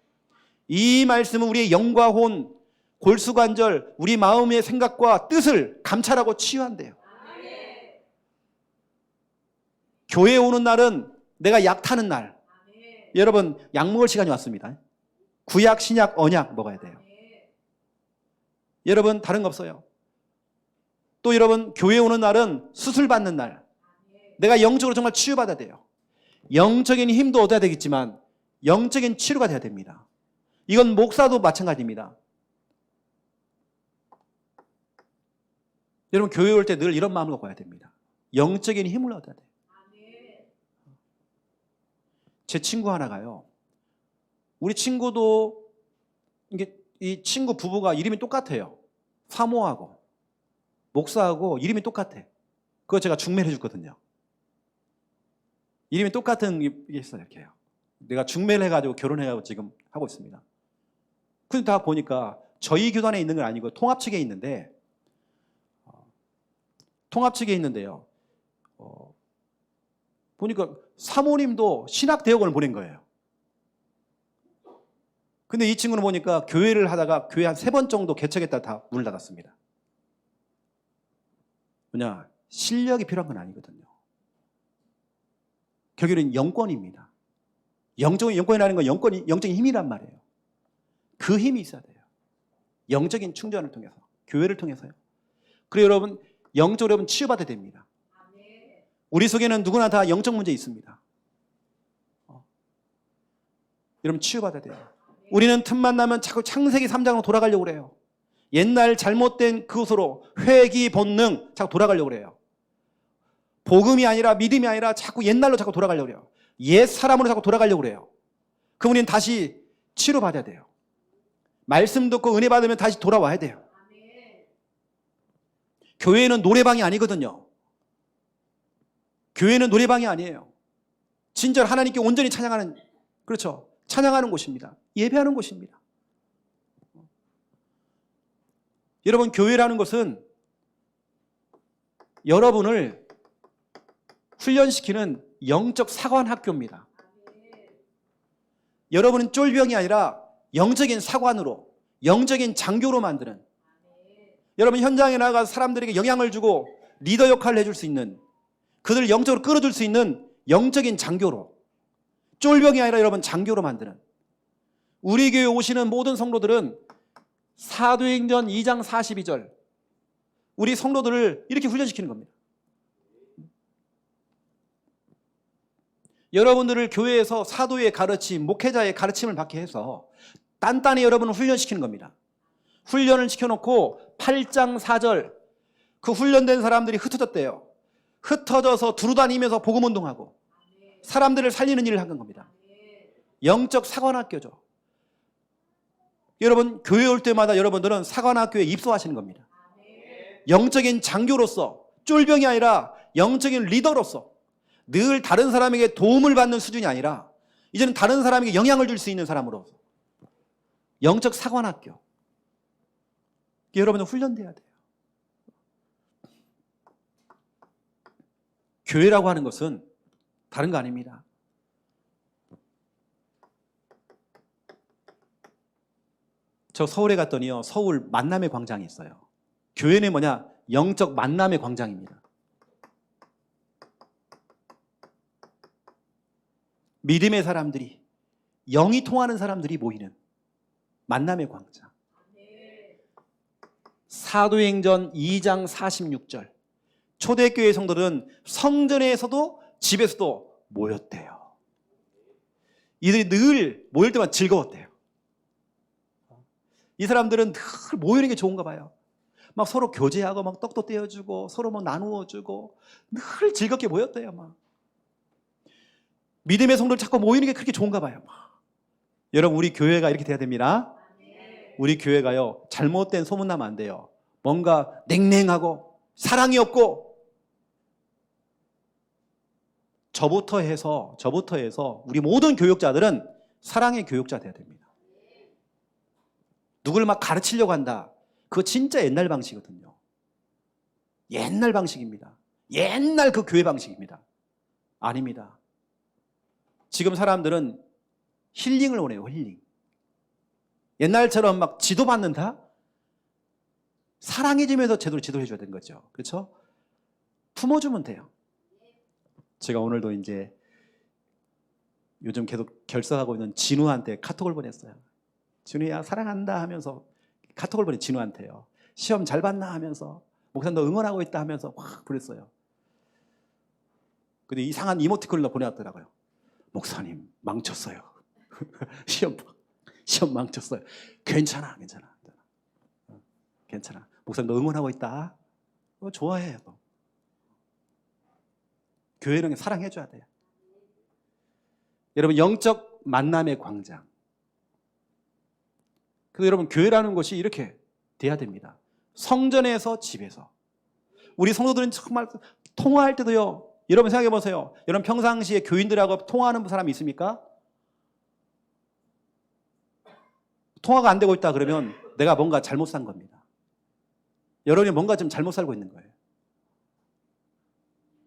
이 말씀은 우리의 영과 혼, 골수관절, 우리 마음의 생각과 뜻을 감찰하고 치유한대요. 교회에 오는 날은 내가 약 타는 날. 여러분 약 먹을 시간이 왔습니다. 구약, 신약, 언약 먹어야 돼요. 여러분 다른 거 없어요. 또 여러분 교회에 오는 날은 수술 받는 날. 내가 영적으로 정말 치유받아야 돼요. 영적인 힘도 얻어야 되겠지만 영적인 치료가 돼야 됩니다. 이건 목사도 마찬가지입니다. 여러분 교회 올 때 늘 이런 마음을 갖고 와야 됩니다. 영적인 힘을 얻어야 돼요. 제 친구 하나가요. 우리 친구도 이 친구 부부가 이름이 똑같아요. 사모하고 목사하고 이름이 똑같아. 그거 제가 중매를 해줬거든요. 이름이 똑같은 게 있어요. 이렇게요. 내가 중매를 해가지고 결혼해가지고 지금 하고 있습니다. 근데 다 보니까 저희 교단에 있는 건 아니고 통합 측에 있는데 보니까 사모님도 신학대학원을 보낸 거예요. 근데 이 친구는 보니까 교회를 하다가 교회 한 3번 정도 개척했다 다 문을 닫았습니다. 뭐냐? 실력이 필요한 건 아니거든요. 결국에는 영권입니다. 영적인 영권이라는 건 영적인 힘이란 말이에요. 그 힘이 있어야 돼요. 영적인 충전을 통해서, 교회를 통해서요. 그리고 여러분, 영적으로 여러분 치유받아야 됩니다. 우리 속에는 누구나 다 영적 문제 있습니다. 여러분 치유받아야 돼요. 우리는 틈만 나면 자꾸 창세기 3장으로 돌아가려고 그래요. 옛날 잘못된 그것으로 회귀 본능 자꾸 돌아가려고 그래요. 복음이 아니라 믿음이 아니라 자꾸 옛날로 자꾸 돌아가려고 그래요. 옛 사람으로 자꾸 돌아가려고 그래요. 그럼 우리는 다시 치료받아야 돼요. 말씀 듣고 은혜 받으면 다시 돌아와야 돼요. 교회는 노래방이 아니거든요. 교회는 노래방이 아니에요. 진짜 하나님께 온전히 찬양하는, 그렇죠, 찬양하는 곳입니다. 예배하는 곳입니다. 여러분 교회라는 것은 여러분을 훈련시키는 영적 사관학교입니다. 여러분은 쫄병이 아니라 영적인 사관으로, 영적인 장교로 만드는, 여러분 현장에 나가서 사람들에게 영향을 주고 리더 역할을 해줄 수 있는, 그들을 영적으로 끌어줄 수 있는 영적인 장교로, 쫄병이 아니라 여러분 장교로 만드는, 우리 교회 오시는 모든 성도들은 사도행전 2장 42절 우리 성도들을 이렇게 훈련시키는 겁니다. 여러분들을 교회에서 사도의 가르침, 목회자의 가르침을 받게 해서 단단히 여러분을 훈련시키는 겁니다. 훈련을 시켜놓고 8장 4절 그 훈련된 사람들이 흩어졌대요. 흩어져서 두루다니면서 복음운동하고 사람들을 살리는 일을 하는 겁니다. 영적 사관학교죠. 여러분 교회 올 때마다 여러분들은 사관학교에 입소하시는 겁니다. 영적인 장교로서, 쫄병이 아니라 영적인 리더로서 늘 다른 사람에게 도움을 받는 수준이 아니라 이제는 다른 사람에게 영향을 줄 수 있는 사람으로 영적 사관학교. 여러분은 훈련돼야 돼요. 교회라고 하는 것은 다른 거 아닙니다. 저 서울에 갔더니요, 서울 만남의 광장이 있어요. 교회는 뭐냐? 영적 만남의 광장입니다. 믿음의 사람들이, 영이 통하는 사람들이 모이는 만남의 광장. 사도행전 2장 46절. 초대교회 성도들은 성전에서도 집에서도 모였대요. 이들이 늘 모일 때만 즐거웠대요. 이 사람들은 늘 모이는 게 좋은가 봐요. 막 서로 교제하고 막 떡도 떼어주고 서로 뭐 나누어주고 늘 즐겁게 모였대요. 막 믿음의 성도들 자꾸 모이는 게 그렇게 좋은가 봐요. 막. 여러분, 우리 교회가 이렇게 돼야 됩니다. 우리 교회가요, 잘못된 소문나면 안 돼요. 뭔가 냉랭하고 사랑이 없고, 저부터 해서 우리 모든 교육자들은 사랑의 교육자 돼야 됩니다. 누굴 막 가르치려고 한다. 그거 진짜 옛날 방식이거든요. 옛날 방식입니다. 옛날 그 교회 방식입니다. 아닙니다. 지금 사람들은 힐링을 원해요. 힐링. 옛날처럼 막 지도받는다? 사랑해주면서 제대로 지도해줘야 되는 거죠. 그렇죠? 품어주면 돼요. 제가 오늘도 이제 요즘 계속 결석하고 있는 진우한테 카톡을 보냈어요. 진우야, 사랑한다 하면서 카톡을 보내, 진우한테요. 시험 잘 봤나 하면서, 목사님 너 응원하고 있다 하면서 확 보냈어요. 근데 이상한 이모티콘을 보내왔더라고요. 목사님 망쳤어요. 시험 망쳤어요. 괜찮아. 목사님 너 응원하고 있다. 좋아해요. 교회는 사랑해줘야 돼요. 여러분, 영적 만남의 광장. 그래서 여러분, 교회라는 것이 이렇게 돼야 됩니다. 성전에서 집에서. 우리 성도들은 정말 통화할 때도요, 여러분 생각해 보세요. 여러분 평상시에 교인들하고 통화하는 사람이 있습니까? 통화가 안 되고 있다 그러면 내가 뭔가 잘못 산 겁니다. 여러분이 뭔가 좀 잘못 살고 있는 거예요.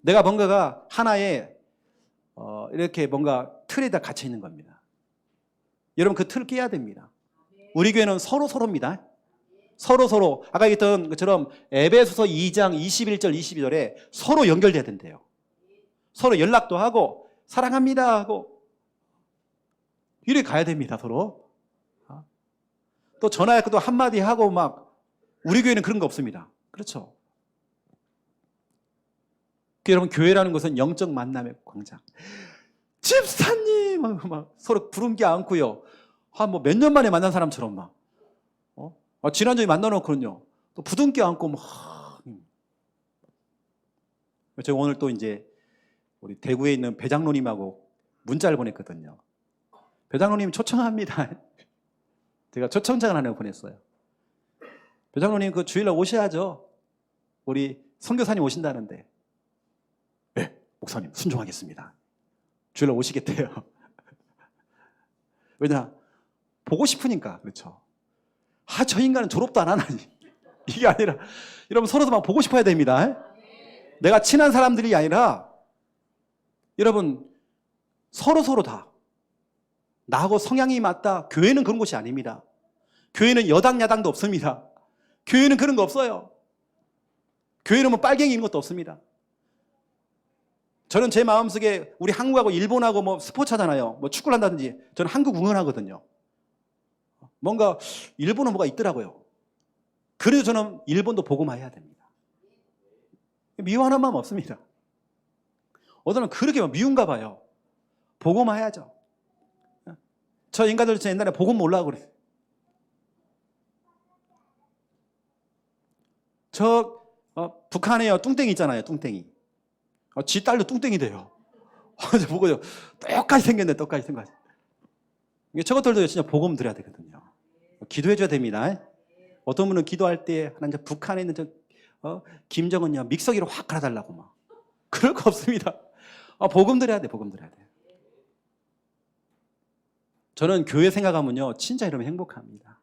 내가 뭔가가 하나의 이렇게 뭔가 틀에다 갇혀 있는 겁니다. 여러분, 그 틀을 깨야 됩니다. 우리 교회는 서로입니다. 서로 아까 얘기했던 것처럼 에베소서 2장 21절 22절에 서로 연결돼야 된대요. 서로 연락도 하고 사랑합니다 하고 이렇게 가야 됩니다. 서로. 또 전화해도 한마디 하고 막. 우리 교회는 그런 거 없습니다. 그렇죠? 여러분, 교회라는 것은 영적 만남의 광장. 집사님 막 서로 부름기 않고요. 뭐 몇 년 만에 만난 사람처럼 막. 지난주에 만나놓고는요. 또 부둥켜 안고 막. 제가 오늘 또 이제 우리 대구에 있는 배장로님하고 문자를 보냈거든요. 배장로님 초청합니다. 제가 초청장을 하나 보냈어요. 배장로님 그 주일날 오셔야죠. 우리 선교사님 오신다는데. 네, 목사님 순종하겠습니다. 주일날 오시겠대요. 왜냐? 보고 싶으니까. 그렇죠. 저 인간은 졸업도 안 하나니. 이게 아니라 여러분, 서로도 막 보고 싶어야 됩니다. 내가 친한 사람들이 아니라 여러분, 서로 다 나하고 성향이 맞다. 교회는 그런 곳이 아닙니다. 교회는 여당 야당도 없습니다. 교회는 그런 거 없어요. 교회는 뭐 빨갱이 있는 것도 없습니다. 저는 제 마음속에 우리 한국하고 일본하고 뭐 스포츠 하잖아요. 뭐 축구를 한다든지. 저는 한국 응원하거든요. 뭔가 일본은 뭐가 있더라고요. 그래도 저는 일본도 보고만 해야 됩니다. 미워하는 마음 없습니다. 어떤 그렇게 미운가 봐요. 보고만 해야죠. 저 인간들 옛날에 보고 몰라고 그랬어요. 북한에요, 뚱땡이 있잖아요, 뚱땡이. 지 딸도 뚱땡이 돼요. 보고 똑같이 생겼네, 똑같이 생겼네. 저것들도 진짜 복음 드려야 되거든요. 기도해줘야 됩니다. 어떤 분은 기도할 때 하나님, 북한에 있는 김정은요, 믹서기로 확 갈아달라고 막. 그럴 거 없습니다. 복음 드려야 돼, 복음 드려야 돼. 저는 교회 생각하면요, 진짜 이러면 행복합니다.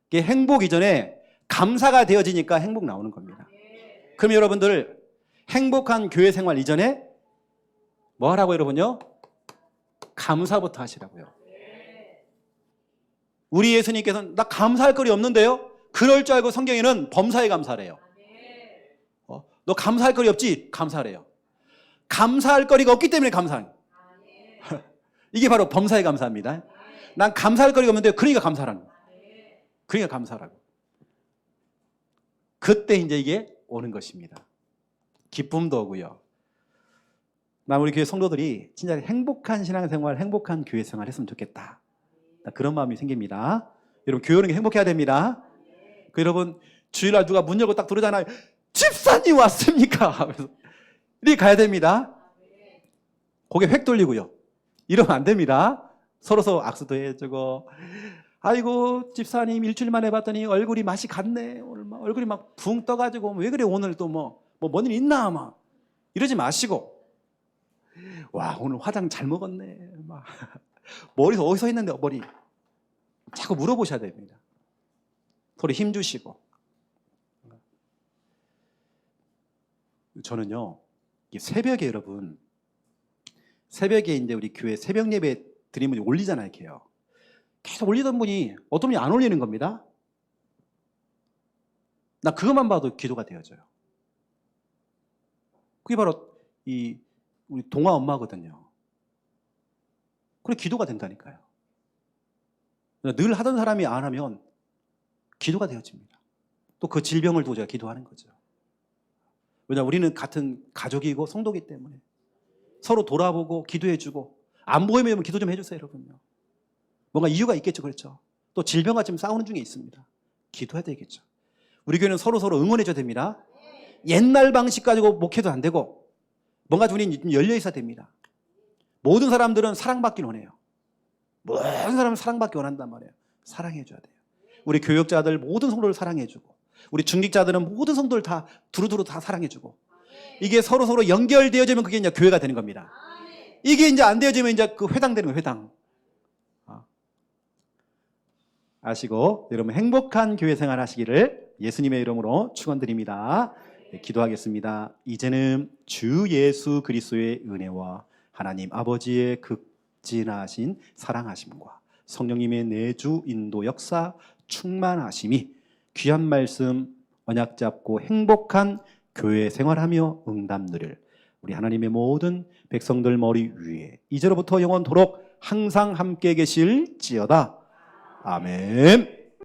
이게 행복 이전에 감사가 되어지니까 행복 나오는 겁니다. 그럼 여러분들, 행복한 교회 생활 이전에 뭐 하라고 여러분요? 감사부터 하시라고요. 우리 예수님께서는 나 감사할 거리 없는데요? 그럴 줄 알고 성경에는 범사에 감사래요. 너 감사할 거리 없지? 감사래요. 감사할 거리가 없기 때문에 감사해요. 이게 바로 범사에 감사합니다. 난 감사할 거리가 없는데 그러니까 감사라는 거예요. 그러니까 감사라고. 그때 이제 이게 오는 것입니다. 기쁨도 오고요. 나 우리 교회 성도들이 진짜 행복한 신앙생활, 행복한 교회 생활 했으면 좋겠다. 그런 마음이 생깁니다. 여러분 교회 오는 게 행복해야 됩니다. 여러분 주일날 누가 문 열고 딱 들어오잖아요. 집사님 왔습니까? 하면서 이렇게 가야 됩니다. 고개 획 돌리고요. 이러면 안 됩니다. 서로 악수도 해주고, 아이고 집사님 일주일 만에 봤더니 얼굴이 맛이 갔네. 오늘 막 얼굴이 막 붕 떠가지고 왜 그래 오늘 또 뭔 일 있나 막 이러지 마시고, 와 오늘 화장 잘 먹었네. 막 머리 어디서 했는데 머리 자꾸 물어보셔야 됩니다. 서로 힘 주시고. 저는요 새벽에 여러분 새벽에 이제 우리 교회 새벽 예배 드리면 올리잖아요. 이렇게요. 계속 올리던 분이 어떤 분이 안 올리는 겁니다. 나 그것만 봐도 기도가 되어져요. 그게 바로 우리 동아 엄마거든요. 그래 기도가 된다니까요. 늘 하던 사람이 안 하면 기도가 되어집니다. 또 그 질병을 두고 제가 기도하는 거죠. 왜냐하면 우리는 같은 가족이고 성도기 때문에 서로 돌아보고 기도해주고, 안 보이면 기도 좀 해주세요 여러분요. 뭔가 이유가 있겠죠. 그렇죠. 또 질병과 지금 싸우는 중에 있습니다. 기도해야 되겠죠. 우리 교회는 서로 응원해줘야 됩니다. 옛날 방식 가지고 목회도 안 되고 뭔가 우리는 열려 있어야 됩니다. 모든 사람들은 사랑받기를 원해요. 모든 사람은 사랑받기 원한단 말이에요. 사랑해줘야 돼요. 우리 교역자들 모든 성도를 사랑해주고, 우리 중직자들은 모든 성도를 다 두루두루 다 사랑해주고, 이게 서로 연결되어지면 그게 이제 교회가 되는 겁니다. 이게 이제 안 되어지면 이제 그 회당 되는 거예요. 회당. 아시고 여러분 행복한 교회 생활 하시기를 예수님의 이름으로 축원드립니다. 네, 기도하겠습니다. 이제는 주 예수 그리스도의 은혜와 하나님 아버지의 극진하신 사랑하심과 성령님의 내주 인도 역사 충만하심이 귀한 말씀 언약 잡고 행복한 교회 생활하며 응답 누릴 우리 하나님의 모든 백성들 머리 위에 이제로부터 영원토록 항상 함께 계실지어다. 아멘.